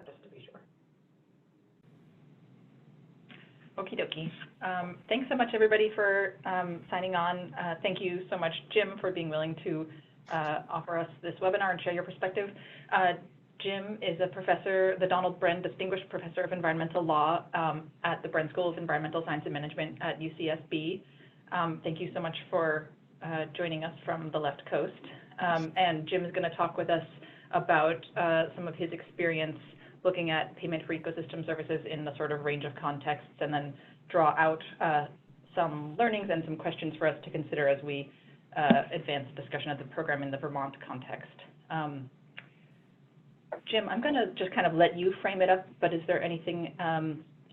just to be sure. Okie dokie. Thanks so much, everybody, for signing on. Thank you so much, Jim, for being willing to offer us this webinar and share your perspective. Jim is a professor, the Donald Bren Distinguished Professor of Environmental Law at the Bren School of Environmental Science and Management at UCSB. Thank you so much for joining us from the left coast. And Jim is going to talk with us about some of his experience looking at payment for ecosystem services in the sort of range of contexts, and then draw out some learnings and some questions for us to consider as we advance discussion of the program in the Vermont context. Jim, I'm going to just kind of let you frame it up, but is there anything,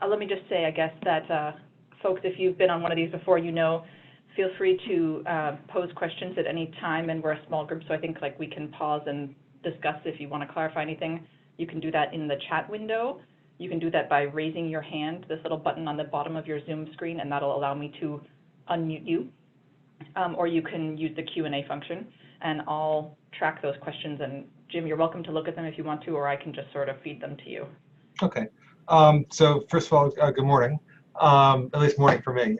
let me just say, I guess, that folks, if you've been on one of these before, you know, feel free to pose questions at any time, and we're a small group, so I think like we can pause and discuss if you want to clarify anything. You can do that in the chat window. You can do that by raising your hand, this little button on the bottom of your Zoom screen, and that'll allow me to unmute you. Or you can use the Q&A function, and I'll track those questions. And Jim, you're welcome to look at them if you want to, or I can just sort of feed them to you. Okay. So first of all, good morning. At least morning for me.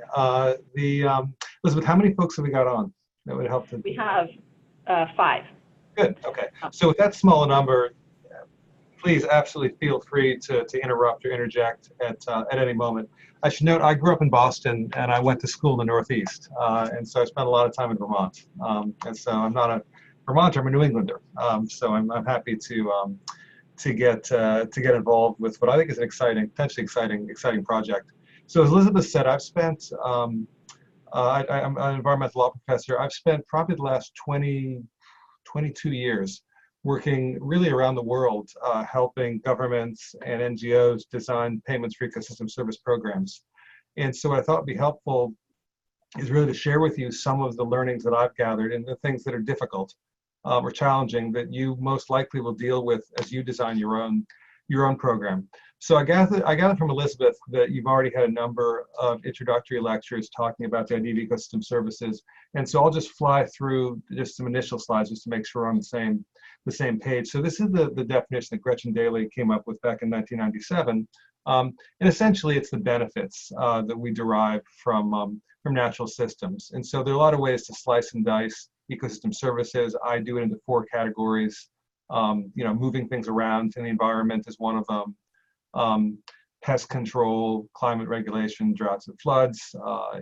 Elizabeth, how many folks have we got on? That would help. We have 5. Good. Okay. So with that small number, please absolutely feel free to interrupt or interject at any moment. I should note I grew up in Boston and I went to school in the Northeast, and so I spent a lot of time in Vermont. And so I'm not a Vermonter, I'm a New Englander. So I'm happy to get involved with what I think is an exciting, potentially exciting project. So as Elizabeth said, I've spent I'm an environmental law professor. I've spent probably the last 22 years working really around the world, helping governments and NGOs design payments for ecosystem service programs. And so what I thought would be helpful is really to share with you some of the learnings that I've gathered and the things that are difficult or challenging that you most likely will deal with as you design your own program. So I gather from Elizabeth that you've already had a number of introductory lectures talking about the idea of ecosystem services. And so I'll just fly through just some initial slides just to make sure we're on the same page. So this is the definition that Gretchen Daly came up with back in 1997. And essentially it's the benefits that we derive from natural systems. And so there are a lot of ways to slice and dice ecosystem services. I do it into 4 categories. Moving things around in the environment is one of them. Pest control, climate regulation, droughts and floods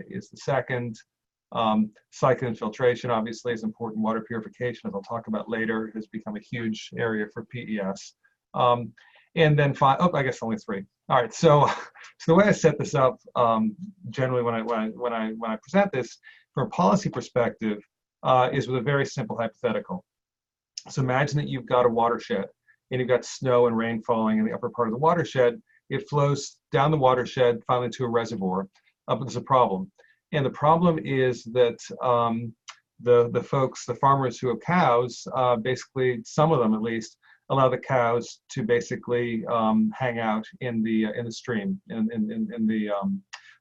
is the second. Cyclone filtration obviously is important. Water purification, as I'll talk about later, has become a huge area for PES. And then I guess only 3. All right, so the way I set this up, generally when I present this from a policy perspective, is with a very simple hypothetical. So imagine that you've got a watershed and you've got snow and rain falling in the upper part of the watershed. It flows down the watershed, finally to a reservoir, but there's a problem. And the problem is that the farmers who have cows, basically, some of them at least, allow the cows to basically hang out in the stream,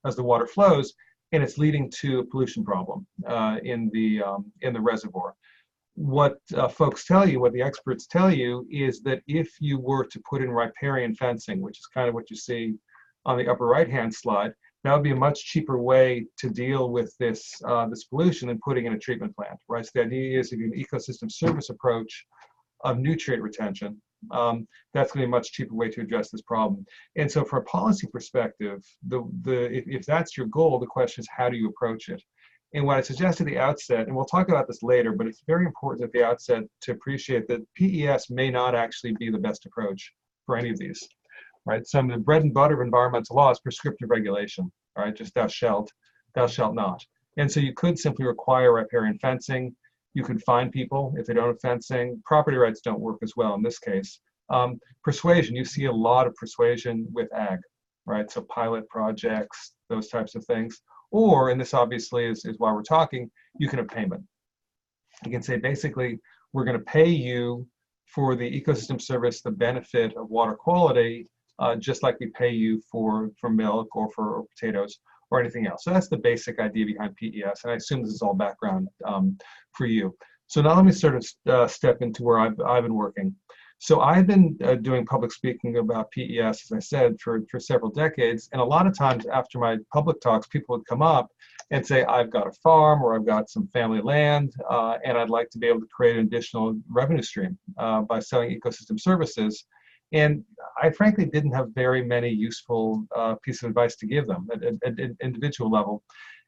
as the water flows, and it's leading to a pollution problem in the reservoir. What folks tell you, what the experts tell you, is that if you were to put in riparian fencing, which is kind of what you see on the upper right-hand slide, that would be a much cheaper way to deal with this pollution than putting in a treatment plant, right? So the idea is if you have an ecosystem service approach of nutrient retention, that's going to be a much cheaper way to address this problem. And so from a policy perspective, if that's your goal, the question is how do you approach it? And what I suggest at the outset, and we'll talk about this later, but it's very important at the outset to appreciate that PES may not actually be the best approach for any of these, right? Some of the bread and butter of environmental law is prescriptive regulation, right? Just thou shalt not. And so you could simply require riparian fencing. You could fine people if they don't have fencing. Property rights don't work as well in this case. Persuasion, you see a lot of persuasion with ag, right? So pilot projects, those types of things. Or, and this obviously is why we're talking, you can have payment. You can say, basically, we're going to pay you for the ecosystem service, the benefit of water quality, just like we pay you for milk or for potatoes or anything else. So that's the basic idea behind PES, and I assume this is all background for you. So now let me sort of step into where I've been working. So I've been doing public speaking about PES, as I said, for several decades. And a lot of times after my public talks, people would come up and say, I've got a farm or I've got some family land, and I'd like to be able to create an additional revenue stream by selling ecosystem services. And I frankly didn't have very many useful pieces of advice to give them at an individual level.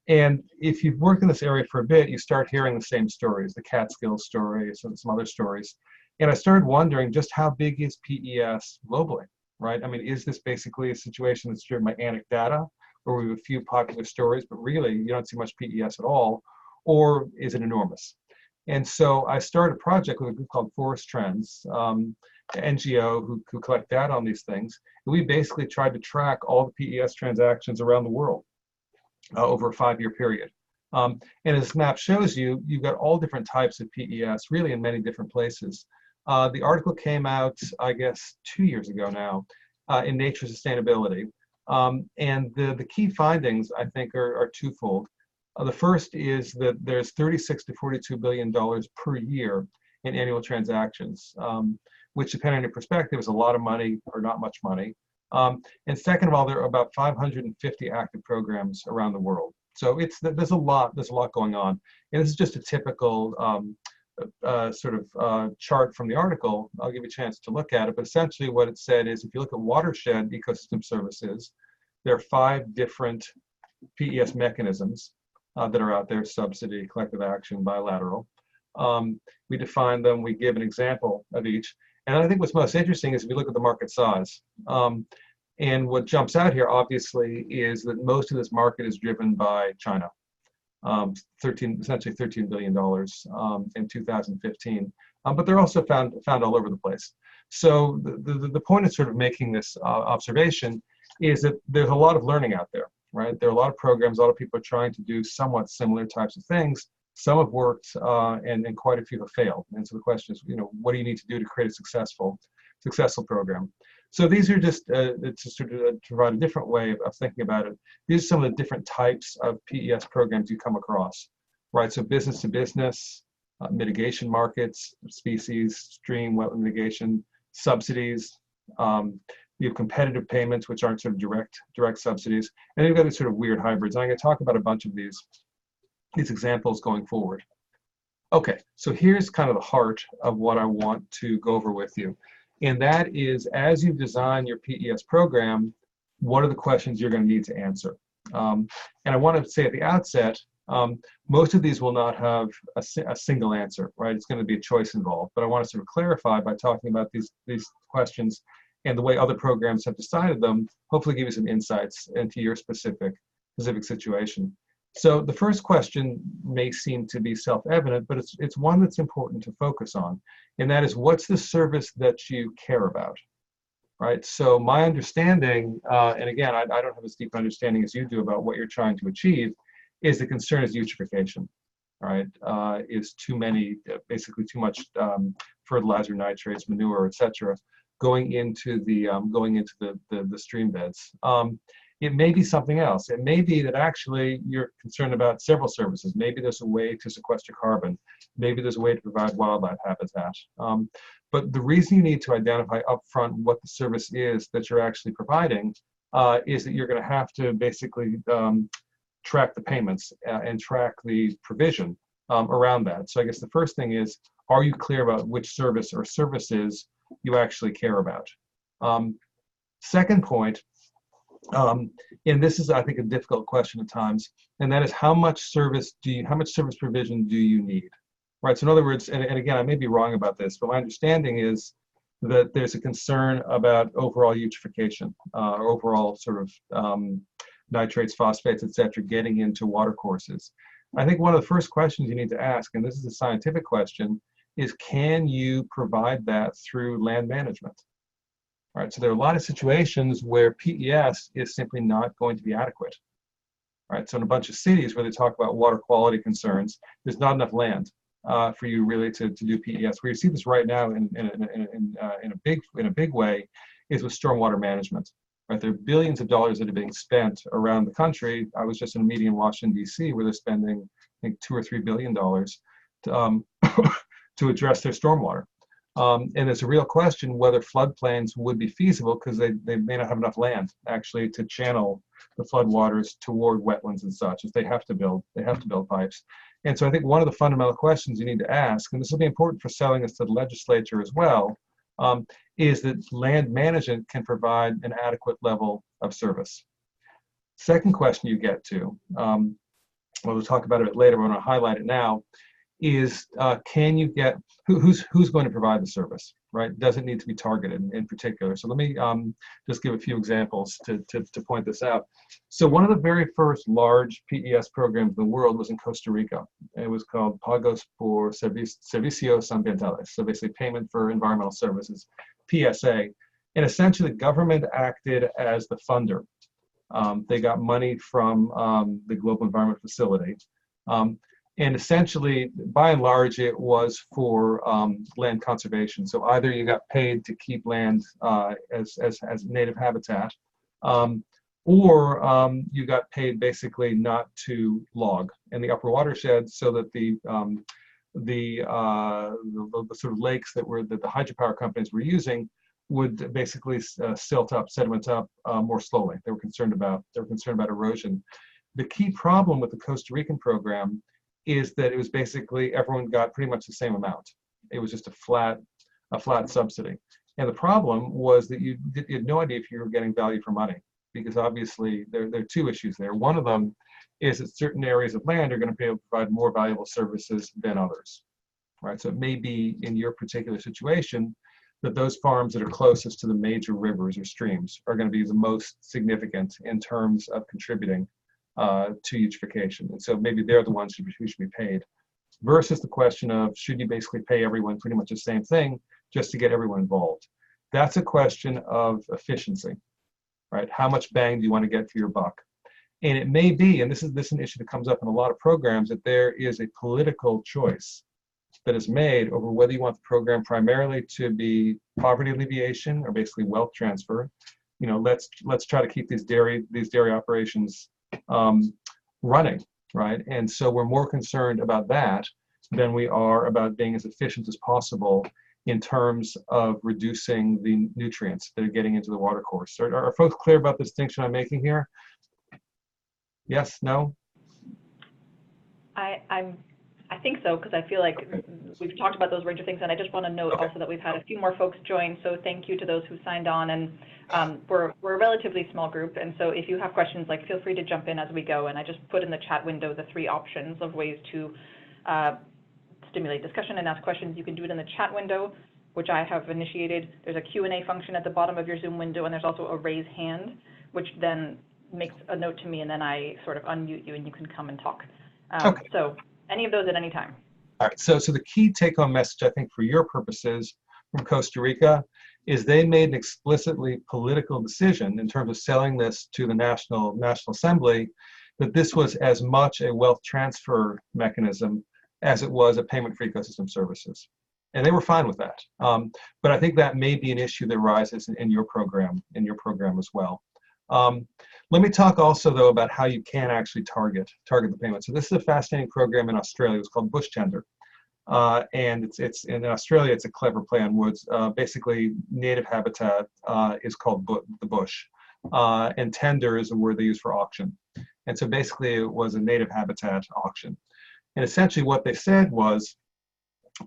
And if you've worked in this area for a bit, you start hearing the same stories, the Catskills stories and some other stories. And I started wondering just how big is PES globally, right? I mean, is this basically a situation that's driven by anecdata, where we have a few popular stories, but really you don't see much PES at all, or is it enormous? And so I started a project with a group called Forest Trends, an NGO who collect data on these things. And we basically tried to track all the PES transactions around the world over a 5-year period. And as this map shows you, you've got all different types of PES, really in many different places. The article came out, I guess, 2 years ago now, in Nature Sustainability. And the key findings, I think, are twofold. The first is that there's $36 to $42 billion per year in annual transactions, which, depending on your perspective, is a lot of money or not much money. And second of all, there are about 550 active programs around the world. So there's a lot going on. And this is just a typical chart from the article. I'll give you a chance to look at it, but essentially what it said is if you look at watershed ecosystem services, there are 5 different PES mechanisms that are out there: subsidy, collective action, bilateral. We define them, we give an example of each. And I think what's most interesting is if you look at the market size. And what jumps out here, obviously, is that most of this market is driven by China. Essentially $13 billion in 2015. But they're also found all over the place. So the point of sort of making this observation is that there's a lot of learning out there, right? There are a lot of programs, a lot of people are trying to do somewhat similar types of things. Some have worked, and quite a few have failed. And so the question is, what do you need to do to create a successful program? So these are just to sort of provide a different way of thinking about it. These are some of the different types of PES programs you come across, right? So business to business, mitigation markets, species, stream, wetland mitigation, subsidies. You have competitive payments, which aren't sort of direct subsidies. And then you've got these sort of weird hybrids. And I'm going to talk about a bunch of these examples going forward. Okay, so here's kind of the heart of what I want to go over with you. And that is, as you design your PES program, what are the questions you're going to need to answer? And I want to say at the outset, most of these will not have a single answer, right? It's going to be a choice involved. But I want to sort of clarify by talking about these questions and the way other programs have decided them, hopefully give you some insights into your specific situation. So the first question may seem to be self-evident, but it's one that's important to focus on, and that is, what's the service that you care about, right? So my understanding, and again, I don't have as deep understanding as you do about what you're trying to achieve, is the concern is eutrophication, right? Is too many, basically too much fertilizer, nitrates, manure, etc., going into the stream beds. It may be something else. It may be that actually you're concerned about several services. Maybe there's a way to sequester carbon. Maybe there's a way to provide wildlife habitat. But the reason you need to identify upfront what the service is that you're actually providing is that you're going to have to basically track the payments and track the provision around that. So I guess the first thing is, are you clear about which service or services you actually care about? Second point, and this is, I think, a difficult question at times, and that is how much service provision do you need, right? So in other words, and again, I may be wrong about this, but my understanding is that there's a concern about overall eutrophication, or overall sort of nitrates, phosphates, etc., getting into water courses. I think one of the first questions you need to ask, and this is a scientific question, is can you provide that through land management? All right, so there are a lot of situations where PES is simply not going to be adequate. All right, so in a bunch of cities where they talk about water quality concerns, there's not enough land for you really to do PES. Where you see this right now in a big way is with stormwater management. Right, there are billions of dollars that are being spent around the country. I was just in a meeting in Washington, D.C., where they're spending, I think, $2 or $3 billion to address their stormwater. And there's a real question whether floodplains would be feasible because they may not have enough land actually to channel the floodwaters toward wetlands and such. If they have to build pipes. And so I think one of the fundamental questions you need to ask, and this will be important for selling this to the legislature as well, is that land management can provide an adequate level of service. Second question you get to, well, we'll talk about it a bit later, but I want to highlight it now, is can you get, who's going to provide the service, right? Does it need to be targeted in particular? So let me just give a few examples to point this out. So one of the very first large PES programs in the world was in Costa Rica. It was called Pagos por Servicios Ambientales, so basically payment for environmental services, PSA. And essentially the government acted as the funder. They got money from the Global Environment Facility. And essentially, by and large, it was for land conservation. So either you got paid to keep land as native habitat, or you got paid basically not to log in the upper watershed, so that the sort of lakes that the hydropower companies were using would basically sediment up more slowly. They were concerned about erosion. The key problem with the Costa Rican program is that it was basically everyone got pretty much the same amount. It was just a flat subsidy. And the problem was that you had no idea if you were getting value for money, because obviously there are two issues there. One of them is that certain areas of land are going to be able to provide more valuable services than others, right? So it may be in your particular situation that those farms that are closest to the major rivers or streams are going to be the most significant in terms of contributing to eutrophication. And so maybe they're the ones who should be paid, versus the question of should you basically pay everyone pretty much the same thing just to get everyone involved. That's a question of efficiency, right? How much bang do you want to get for your buck? And it may be, and this is an issue that comes up in a lot of programs, that there is a political choice that is made over whether you want the program primarily to be poverty alleviation or basically wealth transfer. You know, let's try to keep these dairy operations running, right? And so we're more concerned about that than we are about being as efficient as possible in terms of reducing the nutrients that are getting into the water course. Are folks clear about the distinction I'm making here? Yes, no? I think so, because I feel like we've talked about those range of things, and I just want to note also that we've had a few more folks join, so thank you to those who signed on. And we're a relatively small group, and so if you have questions, like, feel free to jump in as we go. And I just put in the chat window the 3 options of ways to stimulate discussion and ask questions. You can do it in the chat window, which I have initiated. There's a Q&A function at the bottom of your Zoom window, and there's also a raise hand, which then makes a note to me, and then I sort of unmute you, and you can come and talk. Okay. So any of those at any time. All right, so the key take-home message, I think, for your purposes from Costa Rica is they made an explicitly political decision in terms of selling this to the National Assembly, that this was as much a wealth transfer mechanism as it was a payment for ecosystem services. And they were fine with that. But I think that may be an issue that arises in your program as well. Let me talk also, though, about how you can actually target the payment. So this is a fascinating program in Australia. It's called Bush Tender. And it's in Australia, it's a clever play on words. Basically, native habitat is called the bush. And tender is a word they use for auction. And so basically, it was a native habitat auction. And essentially what they said was,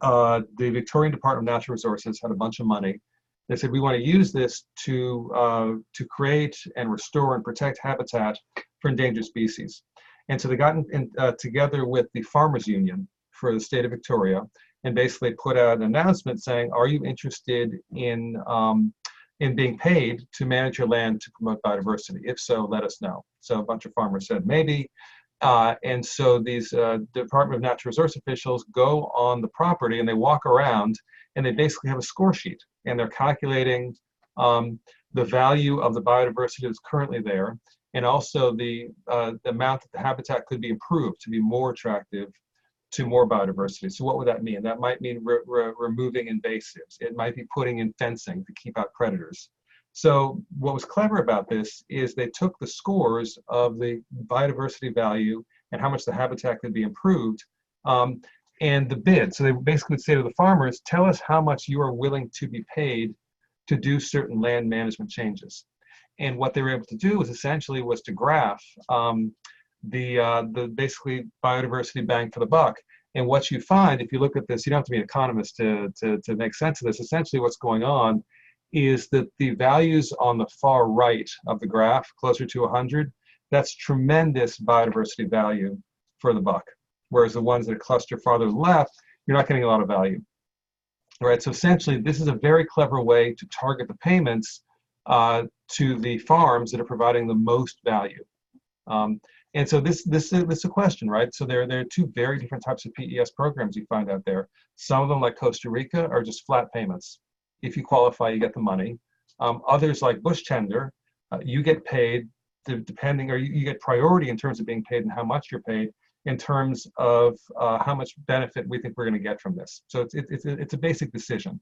the Victorian Department of Natural Resources had a bunch of money. They said, we want to use this to create and restore and protect habitat for endangered species. And so they got together with the Farmers Union for the state of Victoria and basically put out an announcement saying, are you interested in being paid to manage your land to promote biodiversity? If so, let us know. So a bunch of farmers said maybe. And so these Department of Natural Resource officials go on the property and they walk around and they basically have a score sheet and they're calculating the value of the biodiversity that's currently there, and also the amount that the habitat could be improved to be more attractive to more biodiversity. So what would that mean? That might mean removing invasives. It might be putting in fencing to keep out predators. So what was clever about this is they took the scores of the biodiversity value and how much the habitat could be improved, and the bid. So they basically would say to the farmers, tell us how much you are willing to be paid to do certain land management changes. And what they were able to do was essentially was to graph the basically biodiversity bang for the buck. And what you find, if you look at this, you don't have to be an economist to make sense of this. Essentially what's going on is that the values on the far right of the graph, closer to 100, that's tremendous biodiversity value for the buck. Whereas the ones that cluster farther left, you're not getting a lot of value. All right, so essentially this is a very clever way to target the payments to the farms that are providing the most value. And so this is a question, right? So there are two very different types of PES programs you find out there. Some of them, like Costa Rica, are just flat payments. If you qualify, you get the money. Others, like bush tender, you get paid depending, or you get priority in terms of being paid and how much you're paid in terms of how much benefit we think we're going to get from this. So it's a basic decision.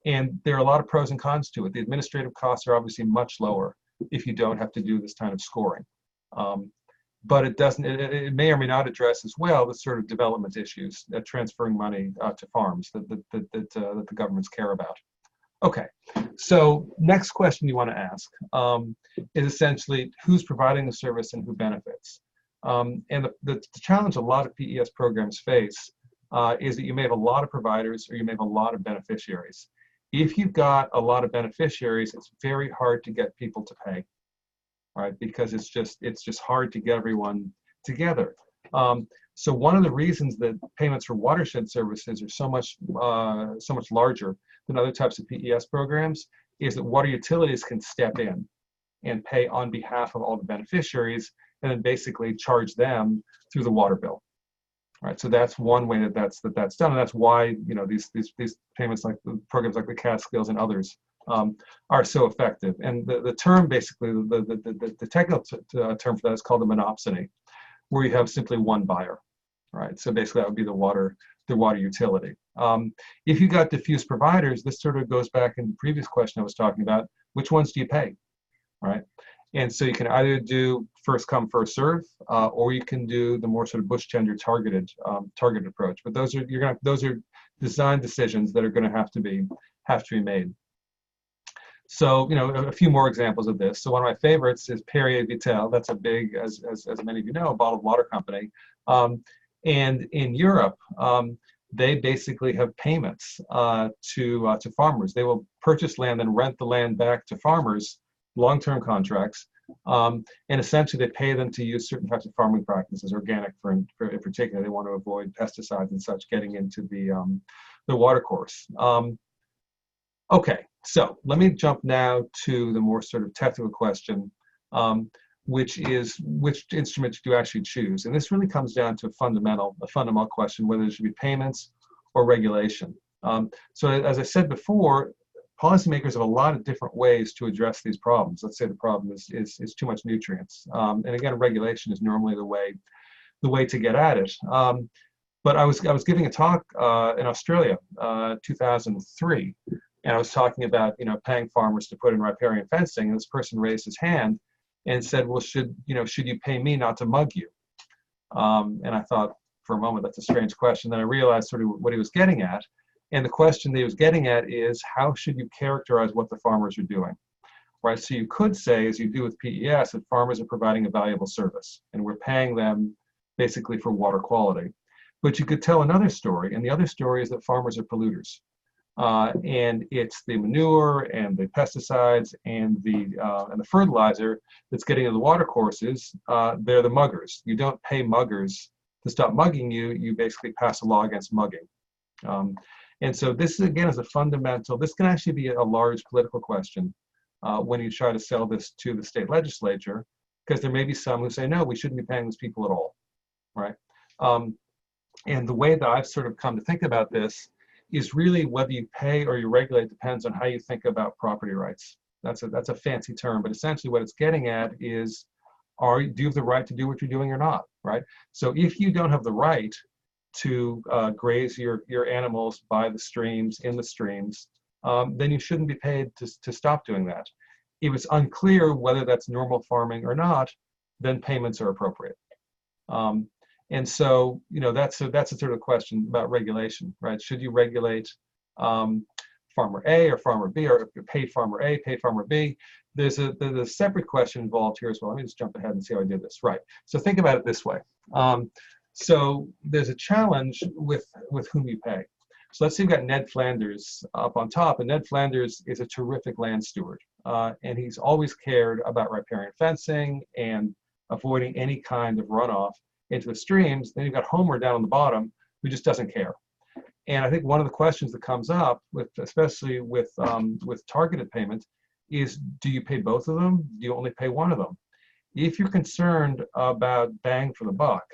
And there are a lot of pros and cons to it. The administrative costs are obviously much lower if you don't have to do this kind of scoring. But it may or may not address as well the sort of development issues, transferring money to farms that the governments care about. Okay, so next question you want to ask is essentially who's providing the service and who benefits. And the challenge a lot of PES programs face is that you may have a lot of providers or you may have a lot of beneficiaries. If you've got a lot of beneficiaries, it's very hard to get people to pay, right? Because it's just hard to get everyone together. So one of the reasons that payments for watershed services are so much larger than other types of PES programs is that water utilities can step in and pay on behalf of all the beneficiaries and then basically charge them through the water bill. Right, so that's one way that's done, and that's why these payments, like the programs like the Catskills and others, are so effective. And the term, basically, the technical term for that is called a monopsony, where you have simply one buyer. Right, so basically that would be the water utility. If you got diffuse providers, this sort of goes back in the previous question I was talking about. Which ones do you pay? Right. And so you can either do first come, first serve, or you can do the more sort of bush tender targeted approach. But those are design decisions that are going to have to be made. So a few more examples of this. So one of my favorites is Perrier Vitel. That's a big, as many of you know, a bottled water company. And in Europe, they basically have payments to farmers. They will purchase land and rent the land back to farmers, long-term contracts, and essentially they pay them to use certain types of farming practices, organic in particular. They want to avoid pesticides and such getting into the watercourse. Okay, so let me jump now to the more sort of technical question, which is which instrument do you actually choose? And this really comes down to a fundamental question, whether there should be payments or regulation. So as I said before, policymakers have a lot of different ways to address these problems. Let's say the problem is too much nutrients. And again, regulation is normally the way to get at it. But I was giving a talk in Australia, 2003, and I was talking about paying farmers to put in riparian fencing, and this person raised his hand and said, well, should you pay me not to mug you? And I thought for a moment that's a strange question. Then I realized sort of what he was getting at. And the question that he was getting at is, how should you characterize what the farmers are doing? Right, so you could say, as you do with PES, that farmers are providing a valuable service, and we're paying them basically for water quality. But you could tell another story, and the other story is that farmers are polluters. And it's the manure and the pesticides and the fertilizer that's getting into the water courses. They're the muggers. You don't pay muggers to stop mugging you. You basically pass a law against mugging. And so this, again, is a fundamental, this can actually be a large political question when you try to sell this to the state legislature, because there may be some who say, no, we shouldn't be paying these people at all, right? And the way that I've sort of come to think about this is really whether you pay or you regulate depends on how you think about property rights. That's a fancy term, but essentially what it's getting at is, do you have the right to do what you're doing or not, right? So if you don't have the right to graze your animals by the streams, in the streams, then you shouldn't be paid to stop doing that. If it's unclear whether that's normal farming or not, then payments are appropriate. And so, that's a sort of question about regulation, right? Should you regulate farmer A or farmer B, or pay farmer A, pay farmer B? There's a separate question involved here as well. Let me just jump ahead and see how I did this. Right. So think about it this way. So there's a challenge with whom you pay. So let's say you've got Ned Flanders up on top, and Ned Flanders is a terrific land steward, and he's always cared about riparian fencing and avoiding any kind of runoff into the streams. Then you've got Homer down on the bottom, who just doesn't care. And I think one of the questions that comes up, especially with targeted payment, is do you pay both of them? Do you only pay one of them? If you're concerned about bang for the buck,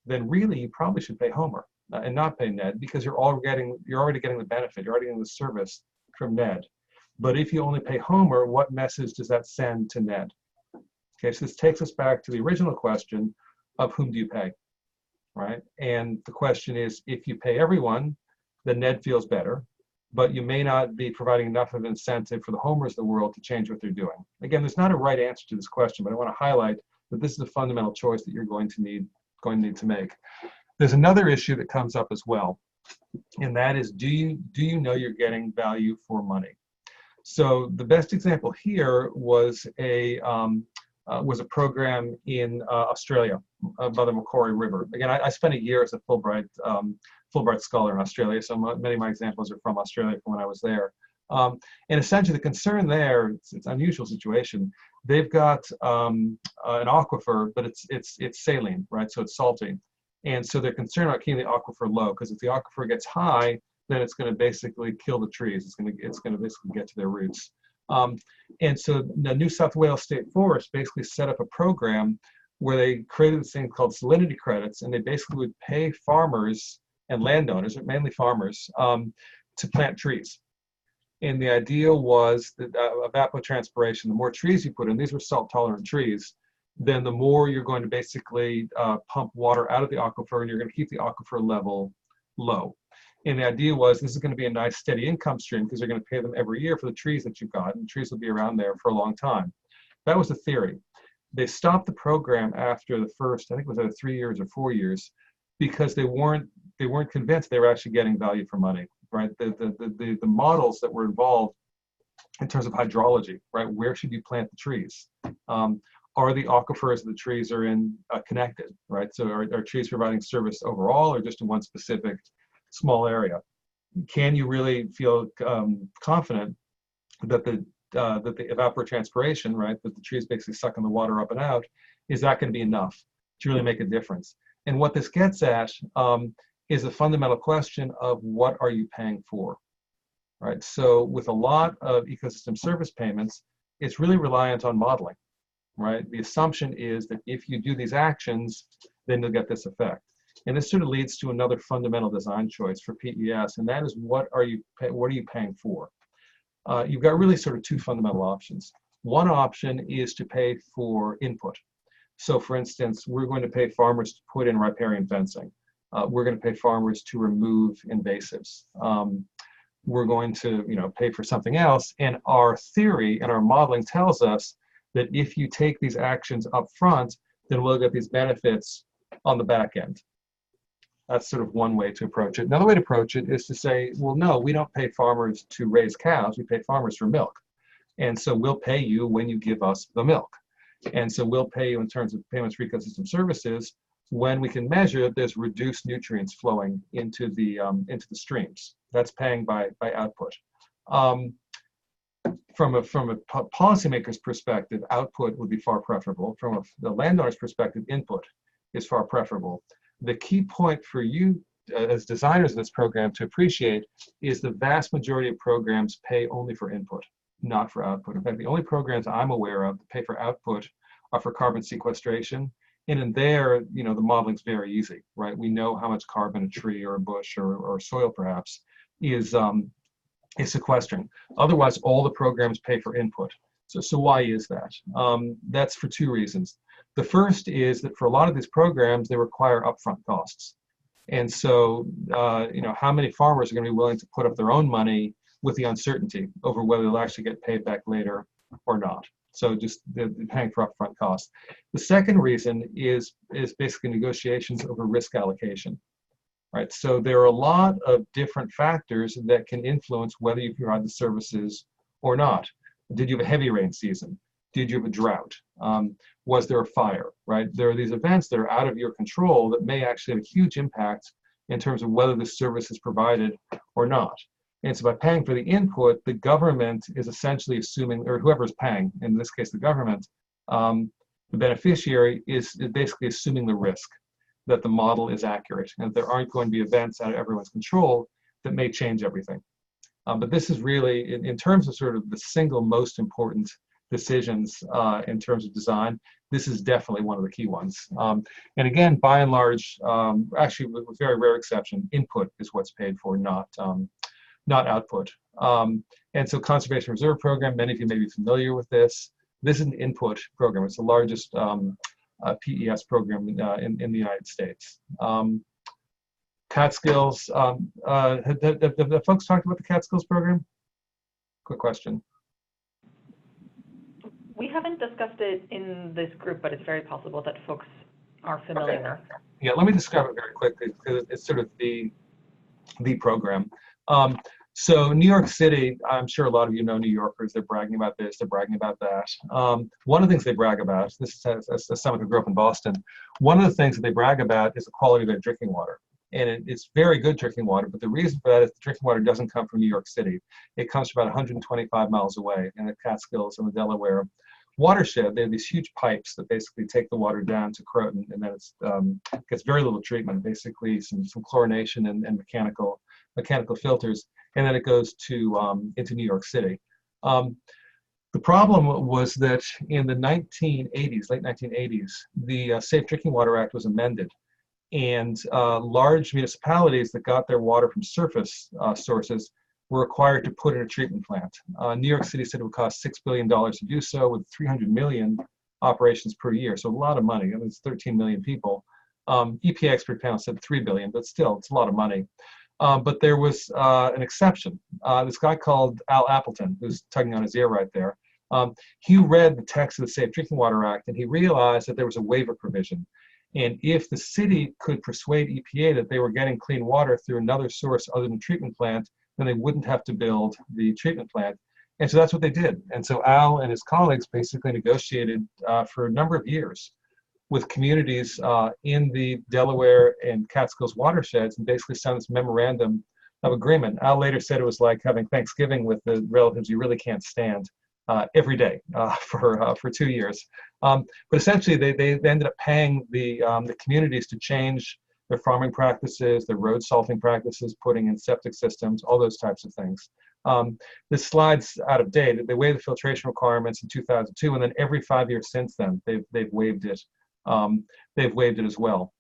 then really you probably should pay Homer and not pay Ned, because you're already getting the benefit, you're already getting the service from Ned. But if you only pay Homer, what message does that send to Ned? Okay, so this takes us back to the original question of whom do you pay, right? And the question is, if you pay everyone, then Ned feels better, but you may not be providing enough of incentive for the Homers of the world to change what they're doing. Again, there's not a right answer to this question, but I want to highlight that this is a fundamental choice that you're going to need to make. There's another issue that comes up as well, and that is, do you know you're getting value for money? So the best example here was a program in Australia by the Macquarie River. Again, I spent a year as a Fulbright scholar in Australia, so many of my examples are from Australia from when I was there. And essentially the concern there, it's an unusual situation. They've got an aquifer, but it's saline, right? So it's salty. And so they're concerned about keeping the aquifer low, because if the aquifer gets high, then it's going to basically kill the trees. It's going to basically get to their roots. And so the New South Wales State Forest basically set up a program where they created this thing called salinity credits, and they basically would pay farmers and landowners, mainly farmers, to plant trees. And the idea was that evapotranspiration, the more trees you put in, these were salt-tolerant trees, then the more you're going to basically pump water out of the aquifer, and you're going to keep the aquifer level low. And the idea was this is going to be a nice steady income stream, because they're going to pay them every year for the trees that you've got, and the trees will be around there for a long time. That was the theory. They stopped the program after the first, I think it was either 3 years or 4 years, because they weren't convinced they were actually getting value for money, right? The models that were involved in terms of hydrology, right? Where should you plant the trees? Are the aquifers the trees are in connected, right? So are trees providing service overall, or just in one specific small area? Can you really feel confident that the evapotranspiration, right, that the trees basically sucking the water up and out, is that going to be enough to really make a difference? And what this gets at is a fundamental question of what are you paying for, right? So with a lot of ecosystem service payments, it's really reliant on modeling, right? The assumption is that if you do these actions, then you'll get this effect. And this sort of leads to another fundamental design choice for PES, and that is what are you paying for? You've got really sort of two fundamental options. One option is to pay for input. So for instance, we're going to pay farmers to put in riparian fencing. We're going to pay farmers to remove invasives. We're going to pay for something else. And our theory and our modeling tells us that if you take these actions up front, then we'll get these benefits on the back end. That's sort of one way to approach it. Another way to approach it is to say, well, no, we don't pay farmers to raise cows, we pay farmers for milk. And so we'll pay you when you give us the milk. And so we'll pay you in terms of payments for ecosystem services when we can measure that there's reduced nutrients flowing into the streams. That's paying by output. From a policymaker's perspective, output would be far preferable. From the landowner's perspective, input is far preferable. The key point for you as designers of this program to appreciate is the vast majority of programs pay only for input, not for output. In fact, the only programs I'm aware of that pay for output are for carbon sequestration. And in there, the modeling's very easy, right? We know how much carbon a tree or a bush or soil perhaps is sequestering. Otherwise, all the programs pay for input. So why is that? That's for two reasons. The first is that for a lot of these programs, they require upfront costs. And so, how many farmers are going to be willing to put up their own money with the uncertainty over whether they'll actually get paid back later or not? So just paying for upfront costs. The second reason is basically negotiations over risk allocation. Right, so there are a lot of different factors that can influence whether you provide the services or not. Did you have a heavy rain season? Did you have a drought? Was there a fire? Right, there are these events that are out of your control that may actually have a huge impact in terms of whether the service is provided or not. And so by paying for the input, the government is essentially assuming, or whoever is paying, in this case the government, the beneficiary is basically assuming the risk that the model is accurate and that there aren't going to be events out of everyone's control that may change everything. But this is really, in terms of sort of the single most important decisions in terms of design, this is definitely one of the key ones. And again, by and large, actually with very rare exception, input is what's paid for, not output. And so Conservation Reserve Program, many of you may be familiar with this. This is an input program. It's the largest PES program in the United States. Catskills, have folks talked about the Catskills program? Quick question. We haven't discussed it in this group, but it's very possible that folks are familiar. Okay. Yeah, let me describe it very quickly because it's sort of the program. So New York City, I'm sure a lot of you know New Yorkers, they're bragging about this, they're bragging about that. One of the things they brag about, this is as someone who grew up in Boston, one of the things that they brag about is the quality of their drinking water. And it's very good drinking water, but the reason for that is the drinking water doesn't come from New York City. It comes from about 125 miles away in the Catskills and the Delaware watershed. They have these huge pipes that basically take the water down to Croton, and then it gets very little treatment, basically some chlorination and mechanical filters, and then it goes to into New York City. The problem was that in the 1980s, late 1980s, the Safe Drinking Water Act was amended, and large municipalities that got their water from surface sources were required to put in a treatment plant. New York City said it would cost $6 billion to do so, with 300 million operations per year, so a lot of money. I mean, it's 13 million people. EPA expert panel said 3 billion, but still, it's a lot of money. But there was an exception. This guy called Al Appleton, who's tugging on his ear right there, he read the text of the Safe Drinking Water Act, and he realized that there was a waiver provision. And if the city could persuade EPA that they were getting clean water through another source other than treatment plant, then they wouldn't have to build the treatment plant. And so that's what they did. And so Al and his colleagues basically negotiated for a number of years with communities in the Delaware and Catskills watersheds, and basically signed this Memorandum of Agreement. Al later said it was like having Thanksgiving with the relatives you really can't stand every day for 2 years. But essentially, they ended up paying the communities to change their farming practices, their road salting practices, putting in septic systems, all those types of things. This slide's out of date. They waived the filtration requirements in 2002, and then every 5 years since then, they've waived it. They've waived it as well.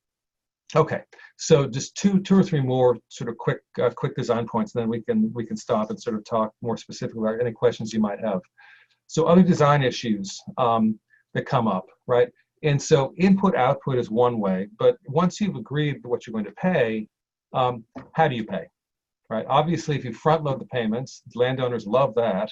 Okay, so just two or three more sort of quick design points, and then we can stop and sort of talk more specifically about any questions you might have. So other design issues that come up, right? And so input output is one way, but once you've agreed what you're going to pay, how do you pay, right? Obviously, if you front load the payments, landowners love that,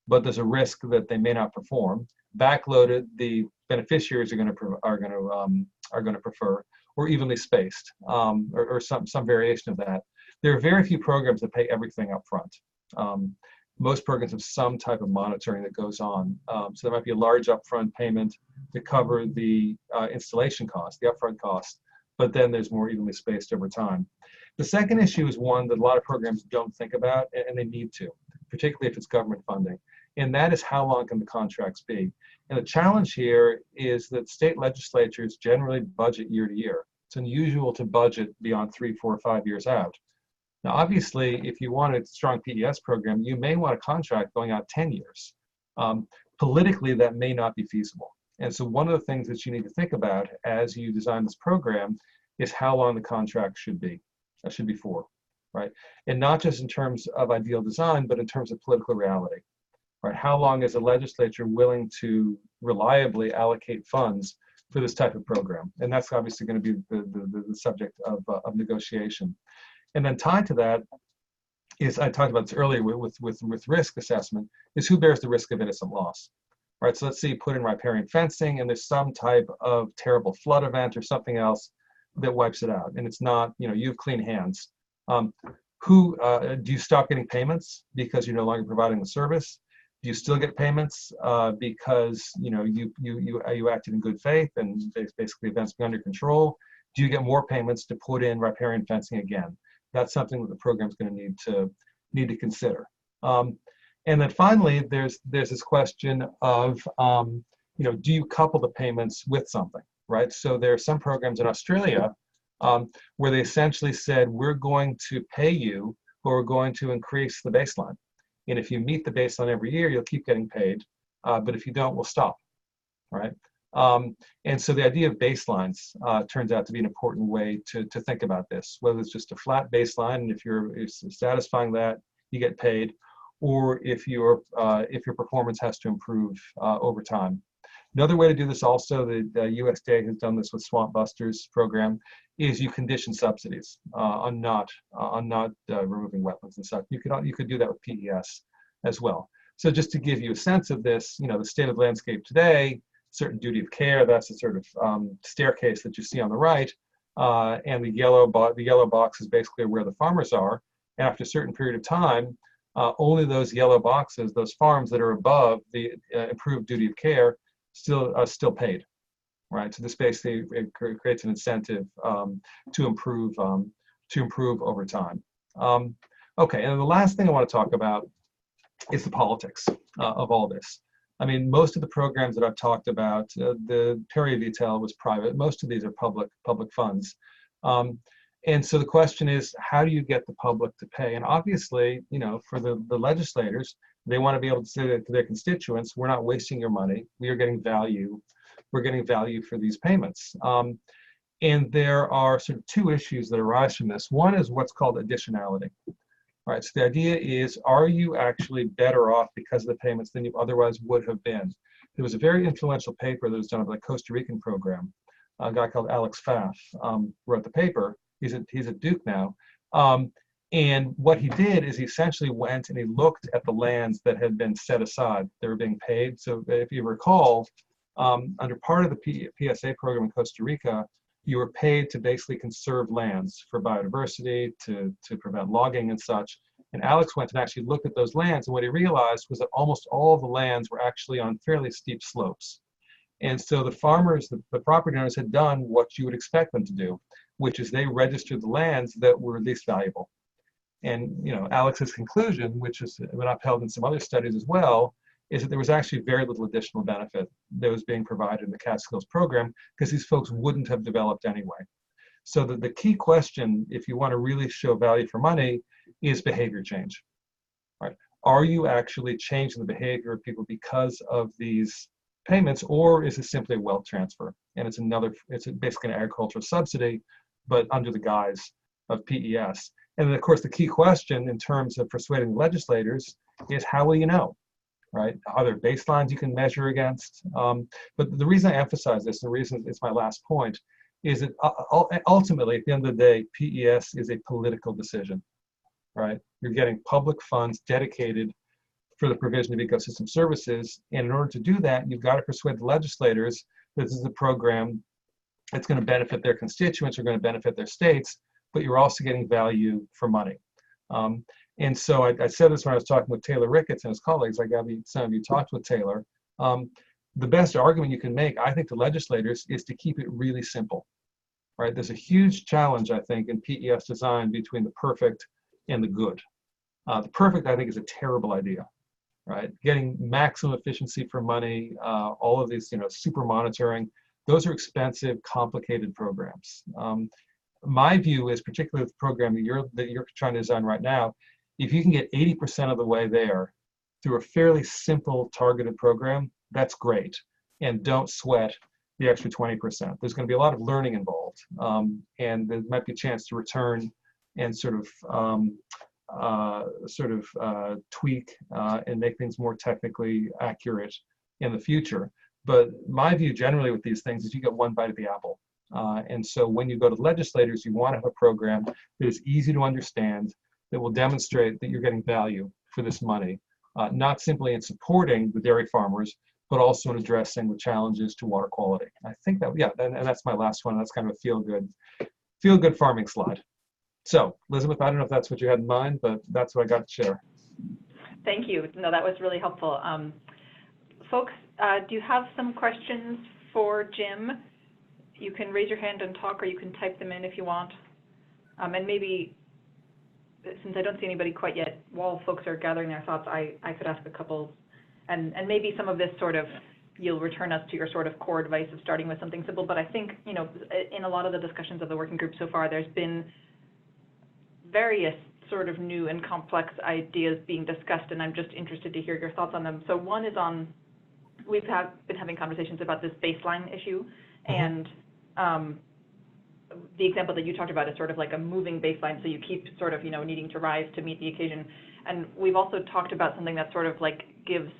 but there's a risk that they may not perform. Backloaded, the beneficiaries are going to prefer, or evenly spaced, or some variation of that. There are very few programs that pay everything up front. Most programs have some type of monitoring that goes on. So there might be a large upfront payment to cover the installation cost, the upfront cost, but then there's more evenly spaced over time. The second issue is one that a lot of programs don't think about, and they need to, particularly if it's government funding, and that is how long can the contracts be? And the challenge here is that state legislatures generally budget year to year. It's unusual to budget beyond 3, 4, 5 years out. Now, obviously, if you want a strong PES program, you may want a contract going out 10 years. Politically, that may not be feasible. And so one of the things that you need to think about as you design this program is how long the contract should be for, right? And not just in terms of ideal design, but in terms of political reality, right? How long is the legislature willing to reliably allocate funds for this type of program? And that's obviously going to be the subject of negotiation. And then tied to that is, I talked about this earlier with risk assessment, is who bears the risk of innocent loss, right? So let's say you put in riparian fencing and there's some type of terrible flood event or something else that wipes it out, and it's not, you have clean hands. Do you stop getting payments because you're no longer providing the service? Do you still get payments because you acted in good faith and basically events be under control? Do you get more payments to put in riparian fencing again? That's something that the program's going to need to consider. And then finally, there's this question of do you couple the payments with something, right? So there are some programs in Australia where they essentially said, we're going to pay you, but we're going to increase the baseline. And if you meet the baseline every year, you'll keep getting paid. But if you don't, we'll stop, right? And so the idea of baselines turns out to be an important way to think about this, whether it's just a flat baseline, and if you're satisfying that, you get paid, or if your performance has to improve over time. Another way to do this also, the USDA has done this with Swamp Busters program, is you condition subsidies on not removing wetlands and such. You could do that with PES as well. So just to give you a sense of this, the state of the landscape today, certain duty of care, that's the sort of staircase that you see on the right, and the yellow box is basically where the farmers are. And after a certain period of time, only those yellow boxes, those farms that are above the improved duty of care, still paid, right? So this basically creates an incentive to improve over time. Okay, and the last thing I want to talk about is the politics of all this. I mean, most of the programs that I've talked about, the Perry Vitel was private. Most of these are public funds. And so the question is, how do you get the public to pay? And obviously, for the legislators, they want to be able to say to their constituents, we're not wasting your money. We are getting value. We're getting value for these payments. And there are sort of two issues that arise from this. One is what's called additionality. All right, so the idea is, are you actually better off because of the payments than you otherwise would have been? There was a very influential paper that was done by the Costa Rican program. A guy called Alex Pfaff wrote the paper. He's at Duke now. And what he did is he essentially went and he looked at the lands that had been set aside. They were being paid. So if you recall, under part of the PSA program in Costa Rica, you were paid to basically conserve lands for biodiversity, to prevent logging and such. And Alex went and actually looked at those lands, and what he realized was that almost all of the lands were actually on fairly steep slopes. And so the farmers, the property owners had done what you would expect them to do, which is they registered the lands that were least valuable. And Alex's conclusion, which has been upheld in some other studies as well, is that there was actually very little additional benefit that was being provided in the Catskills program because these folks wouldn't have developed anyway. So the key question, if you want to really show value for money, is behavior change. Right? Are you actually changing the behavior of people because of these payments, or is it simply a wealth transfer? And it's basically an agricultural subsidy, but under the guise of PES. And then, of course, the key question in terms of persuading legislators is, how will you know? Right? Are there baselines you can measure against? But the reason I emphasize this, and the reason it's my last point, is that ultimately, at the end of the day, PES is a political decision, right? You're getting public funds dedicated for the provision of ecosystem services, and in order to do that, you've got to persuade the legislators that this is a program that's going to benefit their constituents, or going to benefit their states, but you're also getting value for money. And so I said this when I was talking with Taylor Ricketts and his colleagues. I gather some of you talked with Taylor. The best argument you can make, I think, to legislators is to keep it really simple, right? There's a huge challenge, I think, in PES design between the perfect and the good. The perfect, I think, is a terrible idea, right? Getting maximum efficiency for money, all of these, super monitoring, those are expensive, complicated programs. My view is, particularly with the program that you're trying to design right now, if you can get 80% of the way there through a fairly simple targeted program, that's great. And don't sweat the extra 20%. There's going to be a lot of learning involved, and there might be a chance to return and sort of tweak and make things more technically accurate in the future. But my view generally with these things is you get one bite of the apple. And so when you go to legislators, you want to have a program that is easy to understand, that will demonstrate that you're getting value for this money, not simply in supporting the dairy farmers, but also in addressing the challenges to water quality. I think that, yeah, and that's my last one. That's kind of a feel good farming slide. So, Elizabeth, I don't know if that's what you had in mind, but that's what I got to share. Thank you. No, that was really helpful. Folks, do you have some questions for Jim? You can raise your hand and talk, or you can type them in if you want. And maybe, since I don't see anybody quite yet, while folks are gathering their thoughts, I could ask a couple, and maybe some of this sort of, you'll return us to your sort of core advice of starting with something simple. But I think, you know, in a lot of the discussions of the working group so far, there's been various sort of new and complex ideas being discussed, and I'm just interested to hear your thoughts on them. So one is on, we've been having conversations about this baseline issue, and the example that you talked about is sort of like a moving baseline, so you keep sort of, you know, needing to rise to meet the occasion. And we've also talked about something that sort of like gives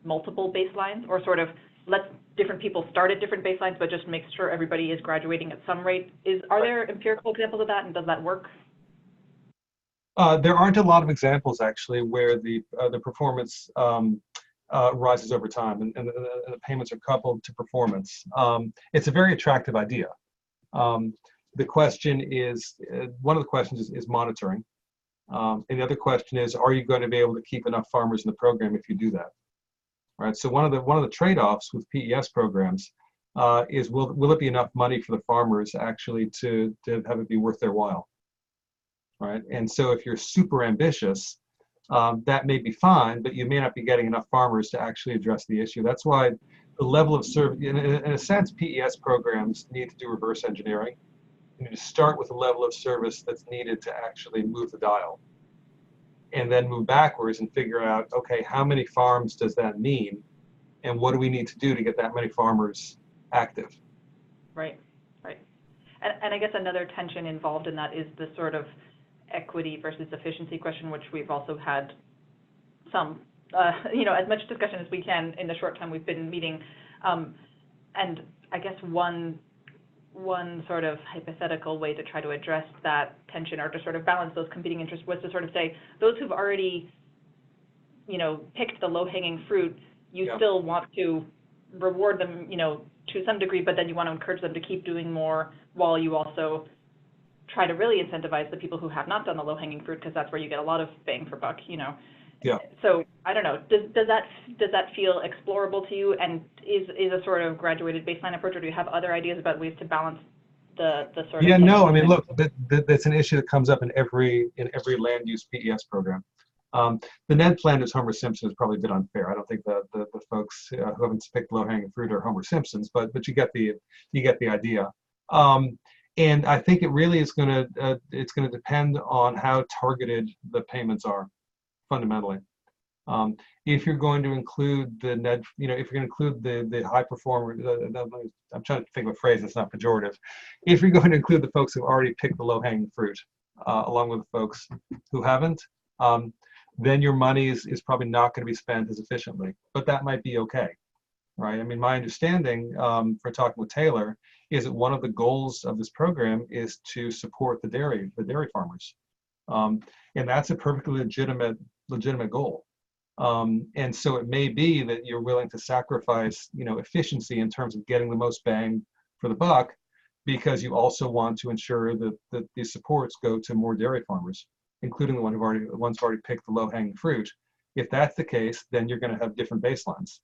multiple baselines, or sort of lets different people start at different baselines, but just makes sure everybody is graduating at some rate. Are there empirical examples of that, and does that work? There aren't a lot of examples, actually, where the performance rises over time, and the payments are coupled to performance. It's a very attractive idea. The question is, one of the questions is monitoring. And the other question is, are you going to be able to keep enough farmers in the program if you do that? Right. So one of the trade-offs with PES programs is, will it be enough money for the farmers actually to have it be worth their while? Right. And so if you're super ambitious, that may be fine, but you may not be getting enough farmers to actually address the issue. That's why the level of service, in a sense, PES programs need to do reverse engineering. You need to start with a level of service that's needed to actually move the dial, and then move backwards and figure out, okay, how many farms does that mean, and what do we need to do to get that many farmers active? Right, right. And I guess another tension involved in that is the sort of equity versus efficiency question, which we've also had some, you know, as much discussion as we can in the short time we've been meeting. And I guess one sort of hypothetical way to try to address that tension, or to sort of balance those competing interests, was to sort of say, those who've already, you know, picked the low-hanging fruit, you still want to reward them, you know, to some degree, but then you want to encourage them to keep doing more, while you also try to really incentivize the people who have not done the low-hanging fruit, because that's where you get a lot of bang for buck, you know. Yeah. So I don't know. Does that feel explorable to you? And is a sort of graduated baseline approach, or do you have other ideas about ways to balance the sort of? Yeah. No. I mean, look, that's an issue that comes up in every land use PES program. The Ned Flanders Homer Simpson is probably a bit unfair. I don't think the folks who haven't picked low-hanging fruit are Homer Simpsons, but you get the idea. And I think it really is going to depend on how targeted the payments are, fundamentally. If you're going to include the Ned, you know, if you're going to include the high performer, I'm trying to think of a phrase that's not pejorative. If you're going to include the folks who've already picked the low-hanging fruit, along with the folks who haven't, then your money is probably not going to be spent as efficiently. But that might be okay. Right. I mean, my understanding, for talking with Taylor, is that one of the goals of this program is to support the dairy farmers, and that's a perfectly legitimate goal. And so it may be that you're willing to sacrifice, you know, efficiency in terms of getting the most bang for the buck, because you also want to ensure that these supports go to more dairy farmers, including the ones who've already picked the low-hanging fruit. If that's the case, then you're going to have different baselines.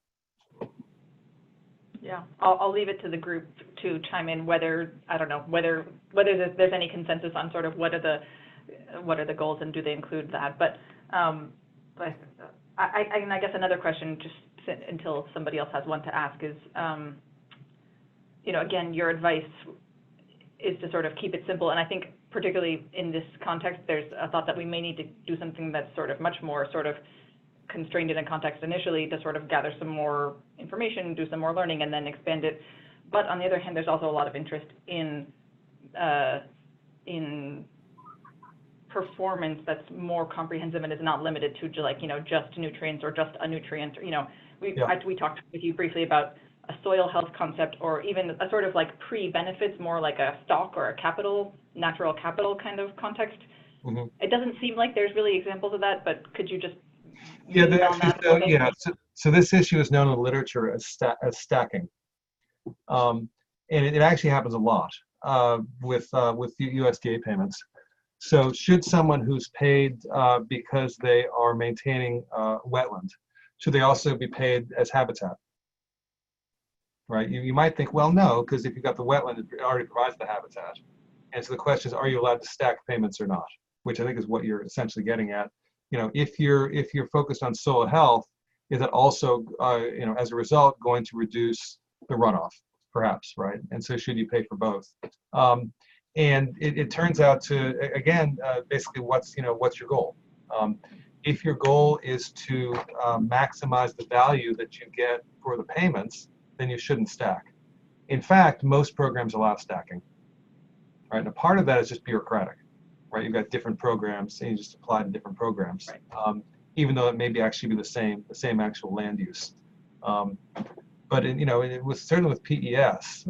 Yeah, I'll leave it to the group to chime in whether there's any consensus on sort of what are the goals, and do they include that. But I guess another question, just until somebody else has one to ask, is, you know, again, your advice is to sort of keep it simple. And I think particularly in this context, there's a thought that we may need to do something that's sort of much more sort of constrained in a context initially, to sort of gather some more information, do some more learning, and then expand it. But on the other hand, there's also a lot of interest in performance that's more comprehensive and is not limited to like, you know, just nutrients or just a nutrient. You know, we talked with you briefly about a soil health concept, or even a sort of like pre-benefits, more like a stock or a natural capital kind of context. Mm-hmm. It doesn't seem like there's really examples of that, but could you just So this issue is known in the literature as stacking. And it actually happens a lot with USDA payments. So should someone who's paid because they are maintaining wetland, should they also be paid as habitat? Right? You might think, well, no, because if you've got the wetland, it already provides the habitat. And so the question is, are you allowed to stack payments or not? Which I think is what you're essentially getting at. You know, if you're focused on soil health, is it also, you know, as a result, going to reduce the runoff, perhaps, right? And so should you pay for both? And it turns out to, again, basically what's your goal? If your goal is to maximize the value that you get for the payments, then you shouldn't stack. In fact, most programs allow stacking, right? And a part of that is just bureaucratic, right? You've got different programs and you just apply to different programs, right. Even though it may be actually be the same actual land use. But you know, it was certainly with PES.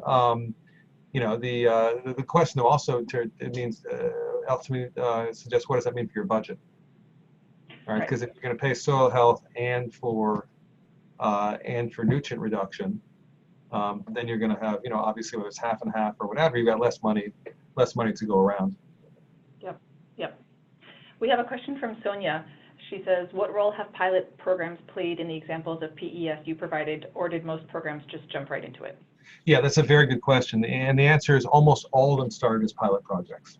You know, the question also suggests what does that mean for your budget, right? Because if you're going to pay soil health and for nutrient reduction, then you're going to have, you know, obviously whether it's half and half or whatever, you've got less money to go around. Yep. We have a question from Sonia. She says, what role have pilot programs played in the examples of PES you provided, or did most programs just jump right into it? Yeah, that's a very good question. And the answer is almost all of them started as pilot projects.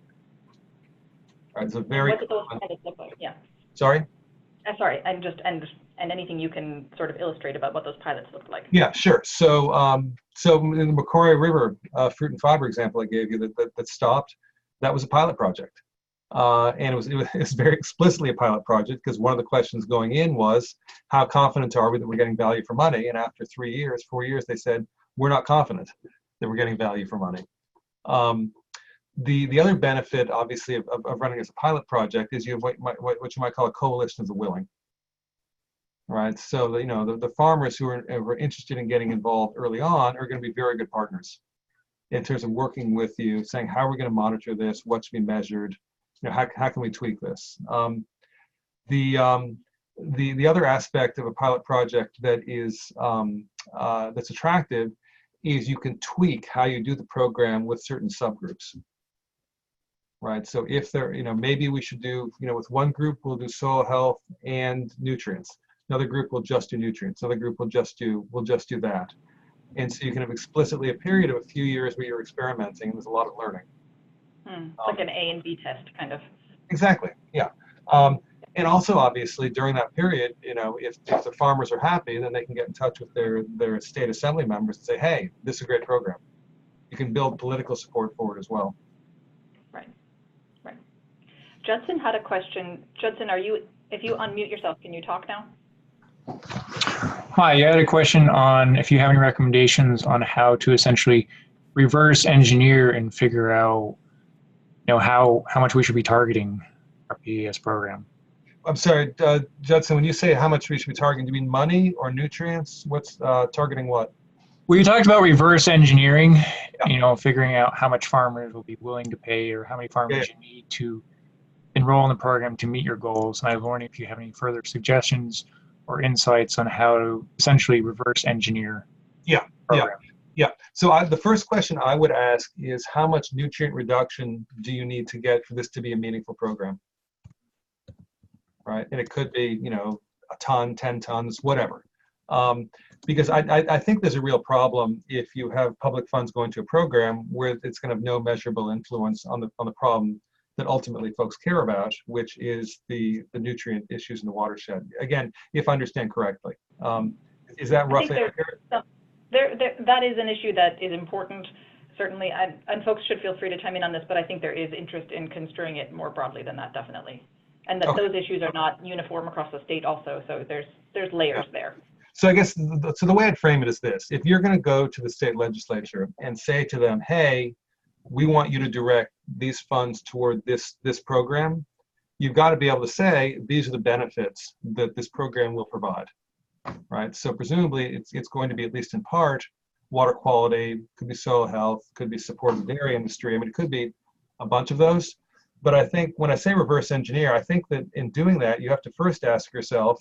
All right, it's a very what did those pilots look like? Yeah. Sorry? Sorry, and anything you can sort of illustrate about what those pilots looked like. Yeah, sure. So so in the Macquarie River fruit and fiber example I gave you that stopped, that was a pilot project. And it was very explicitly a pilot project because one of the questions going in was, how confident are we that we're getting value for money? And after 4 years, they said, we're not confident that we're getting value for money. The other benefit, obviously, of running as a pilot project is you have what you might call a coalition of the willing. Right, so you know the farmers who are interested in getting involved early on are going to be very good partners in terms of working with you, saying how are we going to monitor this, what should be measured, you know, how can we tweak this. The other aspect of a pilot project that is that's attractive is you can tweak how you do the program with certain subgroups. Right, so if there, you know, maybe we should do, you know, with one group we'll do soil health and nutrients. Another group will just do nutrients. Another group will just do that. And so you can have explicitly a period of a few years where you're experimenting, and there's a lot of learning. Like an A and B test, kind of. Exactly. Yeah. And also, obviously, during that period, you know, if the farmers are happy, then they can get in touch with their state assembly members and say, "Hey, this is a great program." You can build political support for it as well. Right. Judson had a question. Judson, if you unmute yourself, can you talk now? Hi, I had a question on if you have any recommendations on how to essentially reverse engineer and figure out, you know, how much we should be targeting our PES program. I'm sorry, Judson, when you say how much we should be targeting, do you mean money or nutrients? What's targeting what? Well, you talked about reverse engineering, you know, figuring out how much farmers will be willing to pay or how many farmers you need to enroll in the program to meet your goals. And I was wondering if you have any further suggestions or insights on how to essentially reverse engineer. Yeah. So the first question I would ask is, how much nutrient reduction do you need to get for this to be a meaningful program? Right, and it could be, you know, a ton, 10 tons, whatever. Because I think there's a real problem if you have public funds going to a program where it's going to have no measurable influence on the problem that ultimately folks care about, which is the nutrient issues in the watershed. Again, if I understand correctly. Is that roughly accurate? That is an issue that is important, certainly, and folks should feel free to chime in on this, but I think there is interest in construing it more broadly than that, definitely. And that those issues are not uniform across the state also, so there's layers there. So I guess, the way I'd frame it is this. If you're going to go to the state legislature and say to them, hey, we want you to direct these funds toward this program, you've got to be able to say, these are the benefits that this program will provide, right? So presumably, it's going to be, at least in part, water quality, could be soil health, could be support of the dairy industry. I mean, it could be a bunch of those. But I think when I say reverse engineer, I think that in doing that, you have to first ask yourself,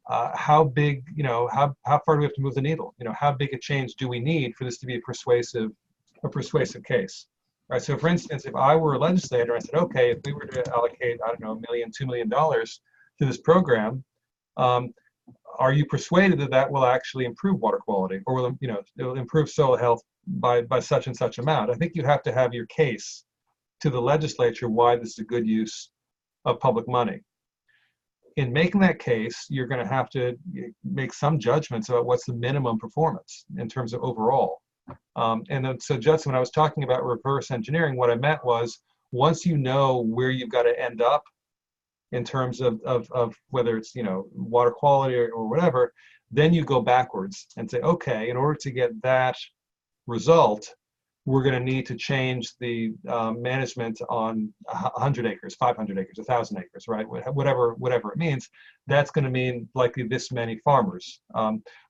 how big, how far do we have to move the needle? How big a change do we need for this to be a persuasive case? Right. So for instance, if I were a legislator, I said, okay, if we were to allocate, I don't know, $1 million, $2 million to this program, are you persuaded that that will actually improve water quality, or will, it'll improve soil health by such and such amount? I think you have to have your case to the legislature why this is a good use of public money. In making that case, you're going to have to make some judgments about what's the minimum performance in terms of overall. And then, so Judson, when I was talking about reverse engineering, what I meant was, once you know where you've got to end up in terms of whether it's, water quality or whatever, then you go backwards and say, okay, in order to get that result, we're going to need to change the management on 100 acres, 500 acres, 1,000 acres, right? Whatever it means. That's going to mean likely this many farmers.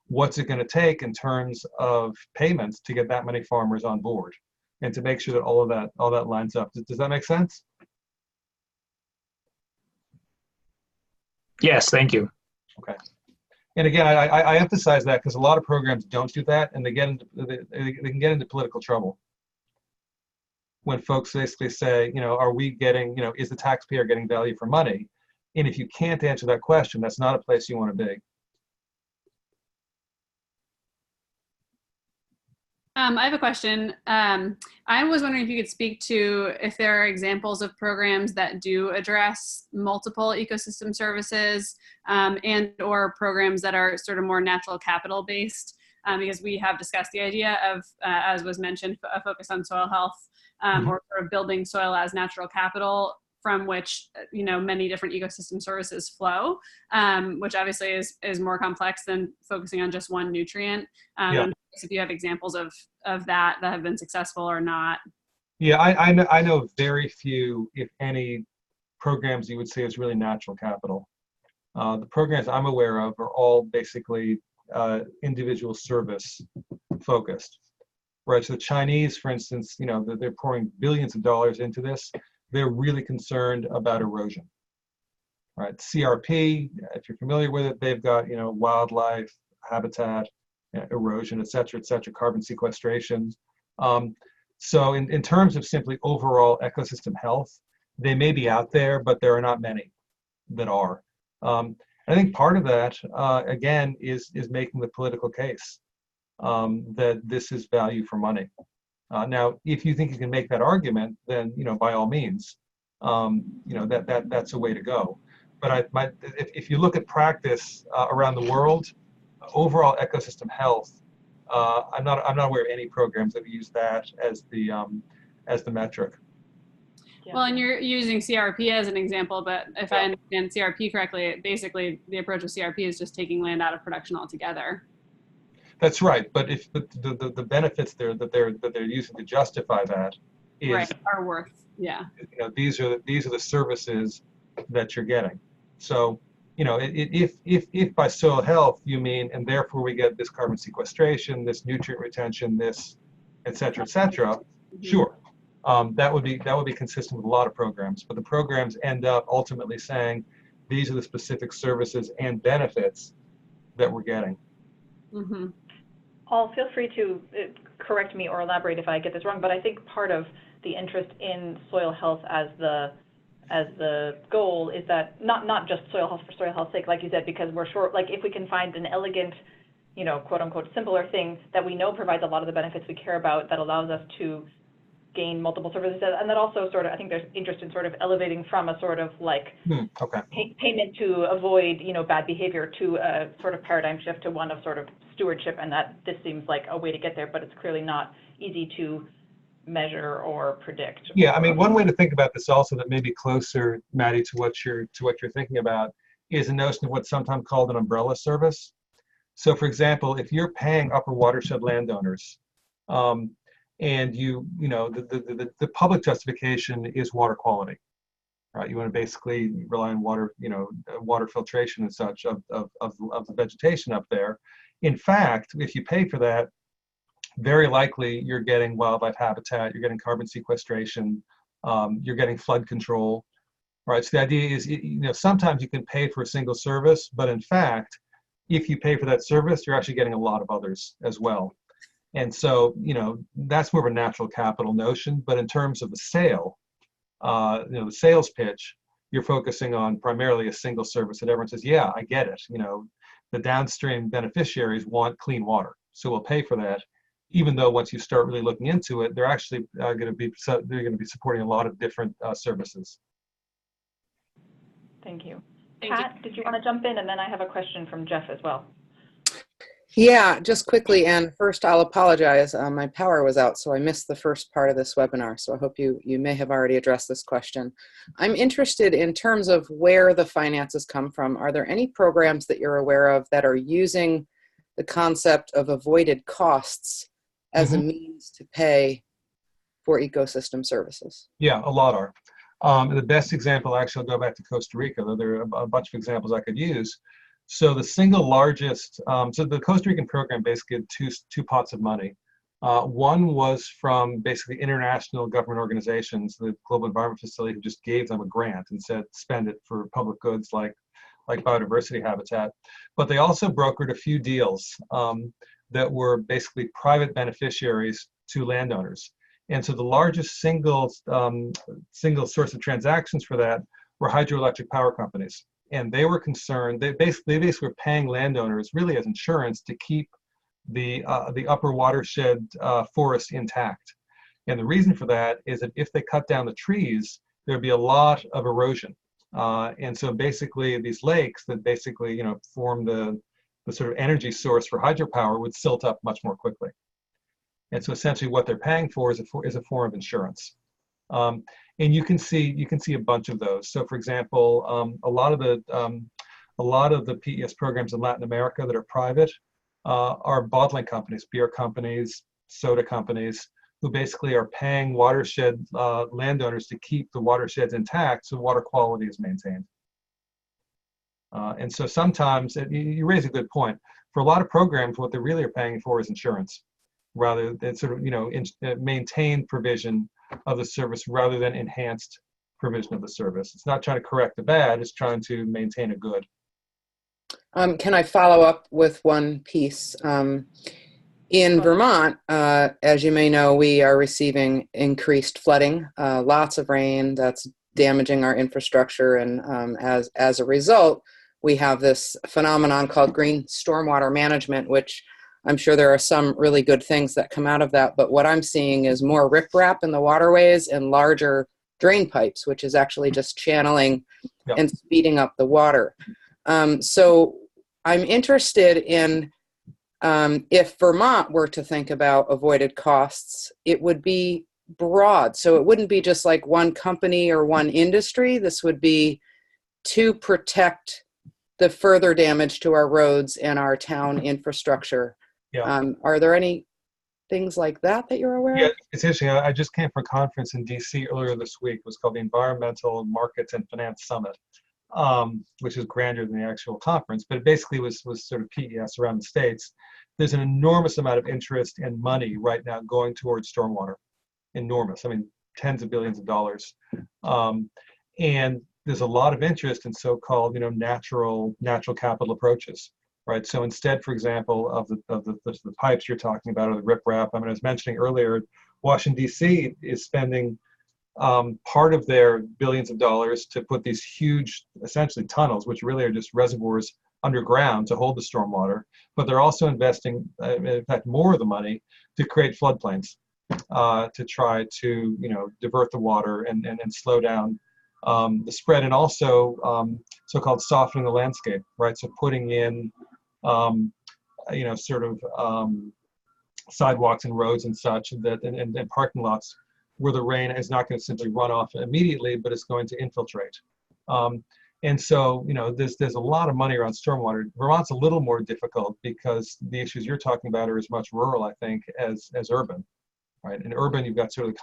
What's it going to take in terms of payments to get that many farmers on board, and to make sure that all that lines up? Does that make sense? Yes, thank you. Okay. And again, I emphasize that because a lot of programs don't do that, and they can get into political trouble when folks basically say, are we getting, is the taxpayer getting value for money? And if you can't answer that question, that's not a place you want to be. I have a question. I was wondering if you could speak to if there are examples of programs that do address multiple ecosystem services, and or programs that are sort of more natural capital based, because we have discussed the idea of, as was mentioned, a focus on soil health, or sort of building soil as natural capital from which, many different ecosystem services flow, which obviously is more complex than focusing on just one nutrient. Yeah. If you have examples of that have been successful or not. Yeah, I know very few, if any, programs you would say is really natural capital. The programs I'm aware of are all basically individual service focused. Right, so the Chinese, for instance, they're pouring billions of dollars into this. They're really concerned about erosion. Right, CRP, if you're familiar with it, they've got, wildlife, habitat, erosion, et cetera, carbon sequestration. So in terms of simply overall ecosystem health, they may be out there, but there are not many that are. I think part of that, again, is making the political case that this is value for money. Now, if you think you can make that argument, then by all means, that's a way to go. But if you look at practice around the world, overall ecosystem health, I'm not aware of any programs that use that as the metric. Yeah. Well, and you're using CRP as an example, but if I understand CRP correctly, basically the approach of CRP is just taking land out of production altogether. That's right, but if the benefits that they're using to justify that is right, are worth, yeah. These are the services that you're getting. So if by soil health you mean, and therefore we get this carbon sequestration, this nutrient retention, this et cetera, sure, that would be consistent with a lot of programs. But the programs end up ultimately saying these are the specific services and benefits that we're getting. Mm-hmm. Paul, feel free to correct me or elaborate if I get this wrong, but I think part of the interest in soil health as the goal is that not just soil health for soil health's sake, like you said, because we're short, like if we can find an elegant, quote unquote, simpler thing that we know provides a lot of the benefits we care about, that allows us to gain multiple services, and that also sort of, I think there's interest in sort of elevating from a sort of like payment to avoid, bad behavior to a sort of paradigm shift to one of sort of stewardship, and that this seems like a way to get there, but it's clearly not easy to measure or predict. Yeah, I mean, one way to think about this also that may be closer, Maddie, to what you're thinking about is a notion of what's sometimes called an umbrella service. So, for example, if you're paying upper watershed landowners, and the public justification is water quality, right? You want to basically rely on water, water filtration and such of the vegetation up there. In fact, if you pay for that, very likely you're getting wildlife habitat, you're getting carbon sequestration, you're getting flood control, right? So the idea is, sometimes you can pay for a single service, but in fact, if you pay for that service, you're actually getting a lot of others as well. And so, that's more of a natural capital notion. But in terms of the sale, the sales pitch, you're focusing on primarily a single service that everyone says, yeah, I get it. The downstream beneficiaries want clean water, so we'll pay for that. Even though once you start really looking into it, they're actually going to be supporting a lot of different services. Thank you. Thank you. Pat, did you want to jump in? And then I have a question from Jeff as well. Yeah, just quickly, and first I'll apologize. My power was out, so I missed the first part of this webinar, so I hope you may have already addressed this question. I'm interested in terms of where the finances come from. Are there any programs that you're aware of that are using the concept of avoided costs as a means to pay for ecosystem services? Yeah, a lot are. The best example, actually, I'll go back to Costa Rica, though there are a bunch of examples I could use. So the single largest, so the Costa Rican program basically had two pots of money. One was from basically international government organizations, the Global Environment Facility, who just gave them a grant and said, spend it for public goods like biodiversity habitat. But they also brokered a few deals that were basically private beneficiaries to landowners. And so the largest single source of transactions for that were hydroelectric power companies. And they were concerned, they basically were paying landowners really as insurance to keep the upper watershed forest intact. And the reason for that is that if they cut down the trees, there'd be a lot of erosion. And so basically these lakes that basically, form the sort of energy source for hydropower would silt up much more quickly. And so essentially what they're paying for is a form of insurance. And you can see a bunch of those. So for example, a lot of the PES programs in Latin America that are private are bottling companies, beer companies, soda companies, who basically are paying watershed landowners to keep the watersheds intact so water quality is maintained. And so sometimes, you raise a good point, for a lot of programs, what they really are paying for is insurance, rather than sort of, maintained provision of the service rather than enhanced provision of the service. It's not trying to correct the bad, it's trying to maintain a good. Can I follow up with one piece? In Vermont, as you may know, we are receiving increased flooding, lots of rain that's damaging our infrastructure, and as a result, we have this phenomenon called green stormwater management, which I'm sure there are some really good things that come out of that, but what I'm seeing is more riprap in the waterways and larger drain pipes, which is actually just channeling and speeding up the water. So I'm interested in, if Vermont were to think about avoided costs, it would be broad. So it wouldn't be just like one company or one industry. This would be to protect the further damage to our roads and our town infrastructure. Are there any things like that you're aware of? Yeah, it's interesting. I just came from a conference in DC earlier this week. It was called the Environmental Markets and Finance Summit, which is grander than the actual conference, but it basically was sort of PES around the States. There's an enormous amount of interest and money right now going towards stormwater. Enormous. I mean, tens of billions of dollars. And there's a lot of interest in so-called, natural capital approaches. Right. So instead, for example, of the pipes you're talking about, or the riprap, I was mentioning earlier, Washington, D.C. is spending part of their billions of dollars to put these huge, essentially tunnels, which really are just reservoirs underground to hold the stormwater. But they're also investing, in fact, more of the money to create floodplains to try to, divert the water and slow down the spread, and also so-called softening the landscape. Right. So putting in sidewalks and roads and such, and parking lots where the rain is not going to simply run off immediately, but it's going to infiltrate. And so, there's a lot of money around stormwater. Vermont's a little more difficult because the issues you're talking about are as much rural, I think, as urban. Right? In urban, you've got sort of the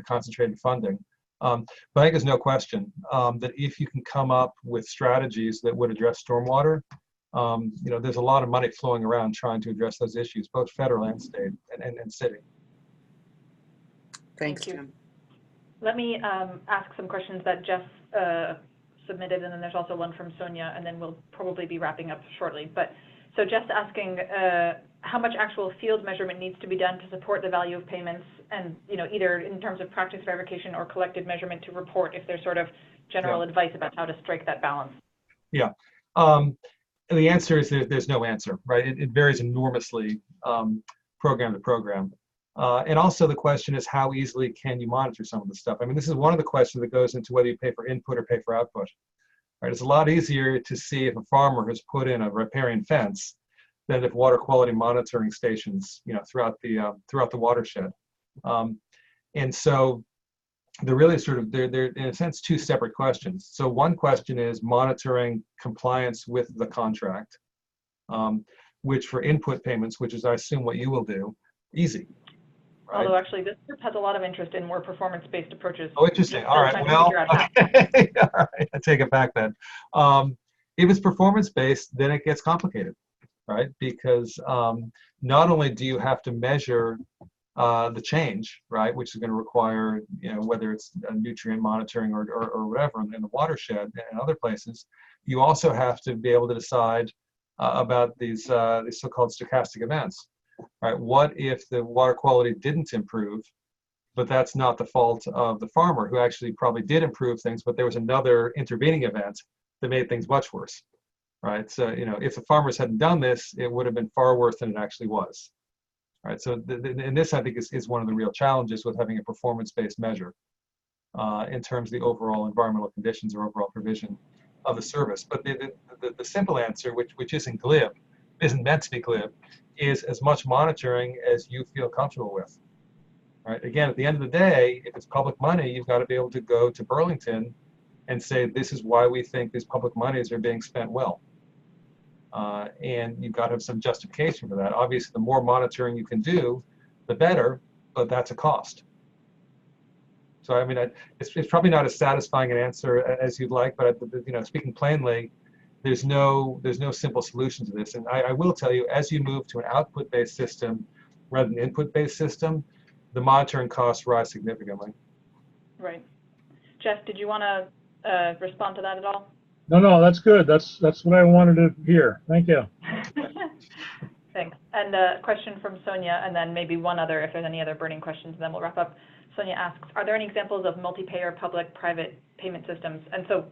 concentrated funding. But I think there's no question that if you can come up with strategies that would address stormwater, there's a lot of money flowing around trying to address those issues, both federal and state and city. Thanks, Thank you. Jim. Let me ask some questions that Jeff submitted, and then there's also one from Sonia, and then we'll probably be wrapping up shortly. But so just asking how much actual field measurement needs to be done to support the value of payments, and either in terms of practice verification or collected measurement to report if there's sort of general advice about how to strike that balance. Yeah. The answer is there's no answer, right? It varies enormously program to program. And also the question is, how easily can you monitor some of the stuff? I mean, this is one of the questions that goes into whether you pay for input or pay for output. Right? It's a lot easier to see if a farmer has put in a riparian fence than if water quality monitoring stations, throughout the watershed. And so they're really they're in a sense two separate questions. So one question is monitoring compliance with the contract, which for input payments, which is I assume what you will do, easy. Right? Although actually this group has a lot of interest in more performance-based approaches. Oh, interesting. All right. Well, okay. All right. I take it back then. If it's performance-based, then it gets complicated, right? Because not only do you have to measure the change, right, which is going to require, whether it's nutrient monitoring or whatever in the watershed and other places, you also have to be able to decide about these so-called stochastic events. Right? What if the water quality didn't improve, but that's not the fault of the farmer who actually probably did improve things, but there was another intervening event that made things much worse, right? So, if the farmers hadn't done this, it would have been far worse than it actually was, right? So, and this I think is one of the real challenges with having a performance-based measure in terms of the overall environmental conditions or overall provision of the service. But the simple answer, which isn't glib, isn't meant to be glib, is as much monitoring as you feel comfortable with. Right? Again, at the end of the day, if it's public money, you've got to be able to go to Burlington and say, this is why we think these public monies are being spent well. And you've got to have some justification for that. Obviously, the more monitoring you can do, the better, but that's a cost. So, I mean, it's probably not as satisfying an answer as you'd like, but speaking plainly, there's no simple solution to this. And I will tell you, as you move to an output-based system rather than input-based system, the monitoring costs rise significantly. Right. Jeff, did you want to respond to that at all? No, that's good. That's what I wanted to hear. Thank you. Thanks. And a question from Sonia, and then maybe one other if there's any other burning questions, and then we'll wrap up. Sonia asks, are there any examples of multi-payer public-private payment systems? And so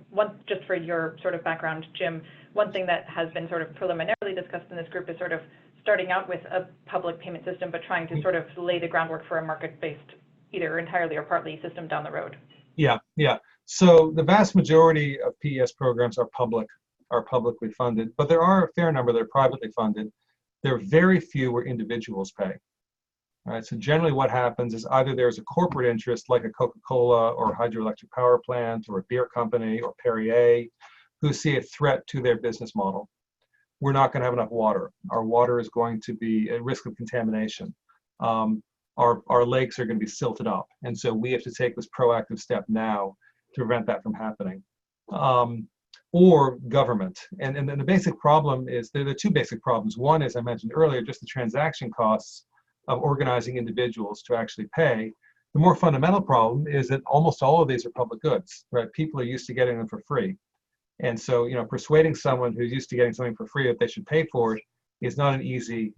just for your sort of background, Jim, one thing that has been sort of preliminarily discussed in this group is sort of starting out with a public payment system, but trying to sort of lay the groundwork for a market-based, either entirely or partly, system down the road. Yeah. So the vast majority of PES programs are publicly funded, but there are a fair number that are privately funded. There are very few where individuals pay. All right, so generally what happens is either there's a corporate interest like a Coca-Cola or a hydroelectric power plant or a beer company or Perrier who see a threat to their business model. We're not going to have enough water. Our water is going to be at risk of contamination. Our lakes are going to be silted up. And so we have to take this proactive step now to prevent that from happening. Or government. And the basic problem is, there are two basic problems. One, as I mentioned earlier, just the transaction costs of organizing individuals to actually pay. The more fundamental problem is that almost all of these are public goods, right? People are used to getting them for free. And so, persuading someone who's used to getting something for free that they should pay for it is not an easy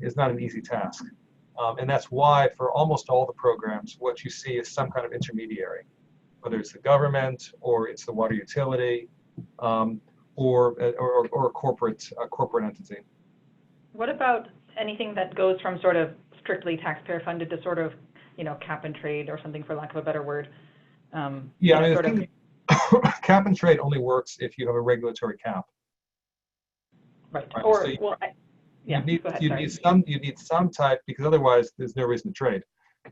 task. And that's why for almost all the programs, what you see is some kind of intermediary, whether it's the government or it's the water utility or a corporate entity. What about anything that goes from sort of strictly taxpayer funded to sort of, cap and trade or something, for lack of a better word? Cap and trade only works if you have a regulatory cap. Right. Or so you need some type, because otherwise there's no reason to trade.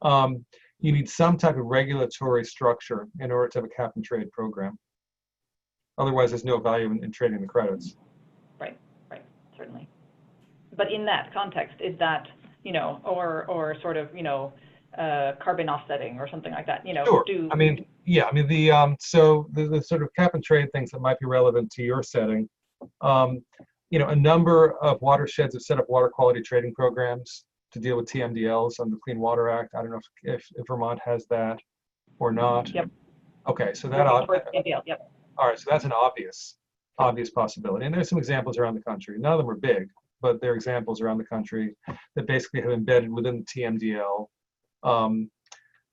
You need some type of regulatory structure in order to have a cap and trade program. Otherwise, there's no value in trading the credits. Right, certainly. But in that context, is that, or sort of, carbon offsetting or something like that, Sure. So the sort of cap and trade things that might be relevant to your setting, a number of watersheds have set up water quality trading programs to deal with TMDLs under the Clean Water Act. I don't know if Vermont has that or not. Yep. Okay, so that TMDL, yep. All right, so that's an obvious possibility. And there's some examples around the country. None of them are big, but there are examples around the country that basically have embedded within the TMDL,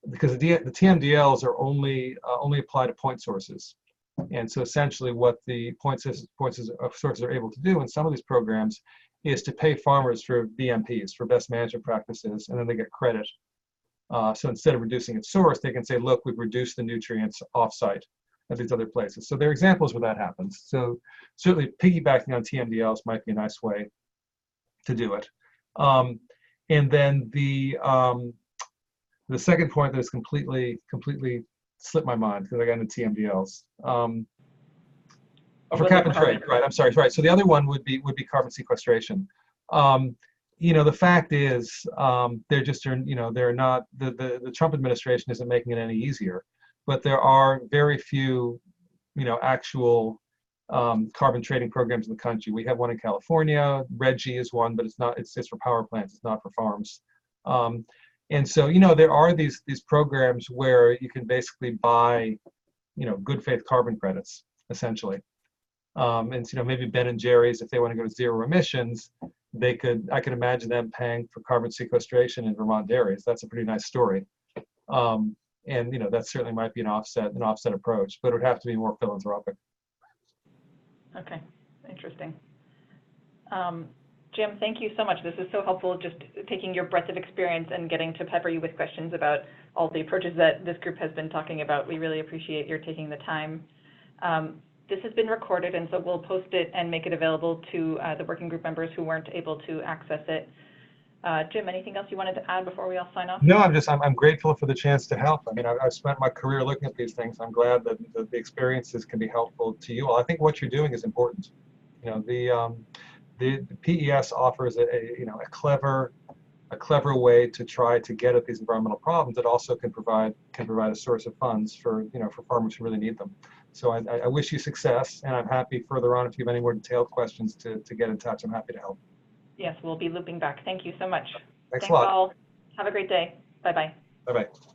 because the TMDLs are only apply to point sources. And so essentially what the point sources are able to do in some of these programs is to pay farmers for BMPs, for best management practices, and then they get credit. So instead of reducing at source, they can say, look, we've reduced the nutrients off-site at these other places. So there are examples where that happens. So certainly piggybacking on TMDLs might be a nice way to do it. And then the second point that has completely slipped my mind because I got into TMDLs. For cap and trade, right? I'm sorry, right. So the other one would be carbon sequestration. The fact is, they're not, the Trump administration isn't making it any easier, but there are very few, actual carbon trading programs in the country. We have one in California. RGGI is one, but it's for power plants. It's not for farms. And so, there are these programs where you can basically buy, good faith carbon credits, essentially. And maybe Ben and Jerry's, if they want to go to zero emissions, I could imagine them paying for carbon sequestration in Vermont dairies. That's a pretty nice story. And that certainly might be an offset approach, but it would have to be more philanthropic. Okay, interesting. Jim, thank you so much. This is so helpful, just taking your breadth of experience and getting to pepper you with questions about all the approaches that this group has been talking about. We really appreciate your taking the time. This has been recorded, and so we'll post it and make it available to the working group members who weren't able to access it. Jim, anything else you wanted to add before we all sign off? No, I'm grateful for the chance to help. I mean, I've spent my career looking at these things. I'm glad that the experiences can be helpful to you all. I think what you're doing is important. The PES offers a clever way to try to get at these environmental problems that also can provide a source of funds for farmers who really need them. So I wish you success, and I'm happy further on if you have any more detailed questions to get in touch. I'm happy to help. Yes, we'll be looping back. Thank you so much. Thanks a lot. All. Have a great day. Bye-bye. Bye-bye.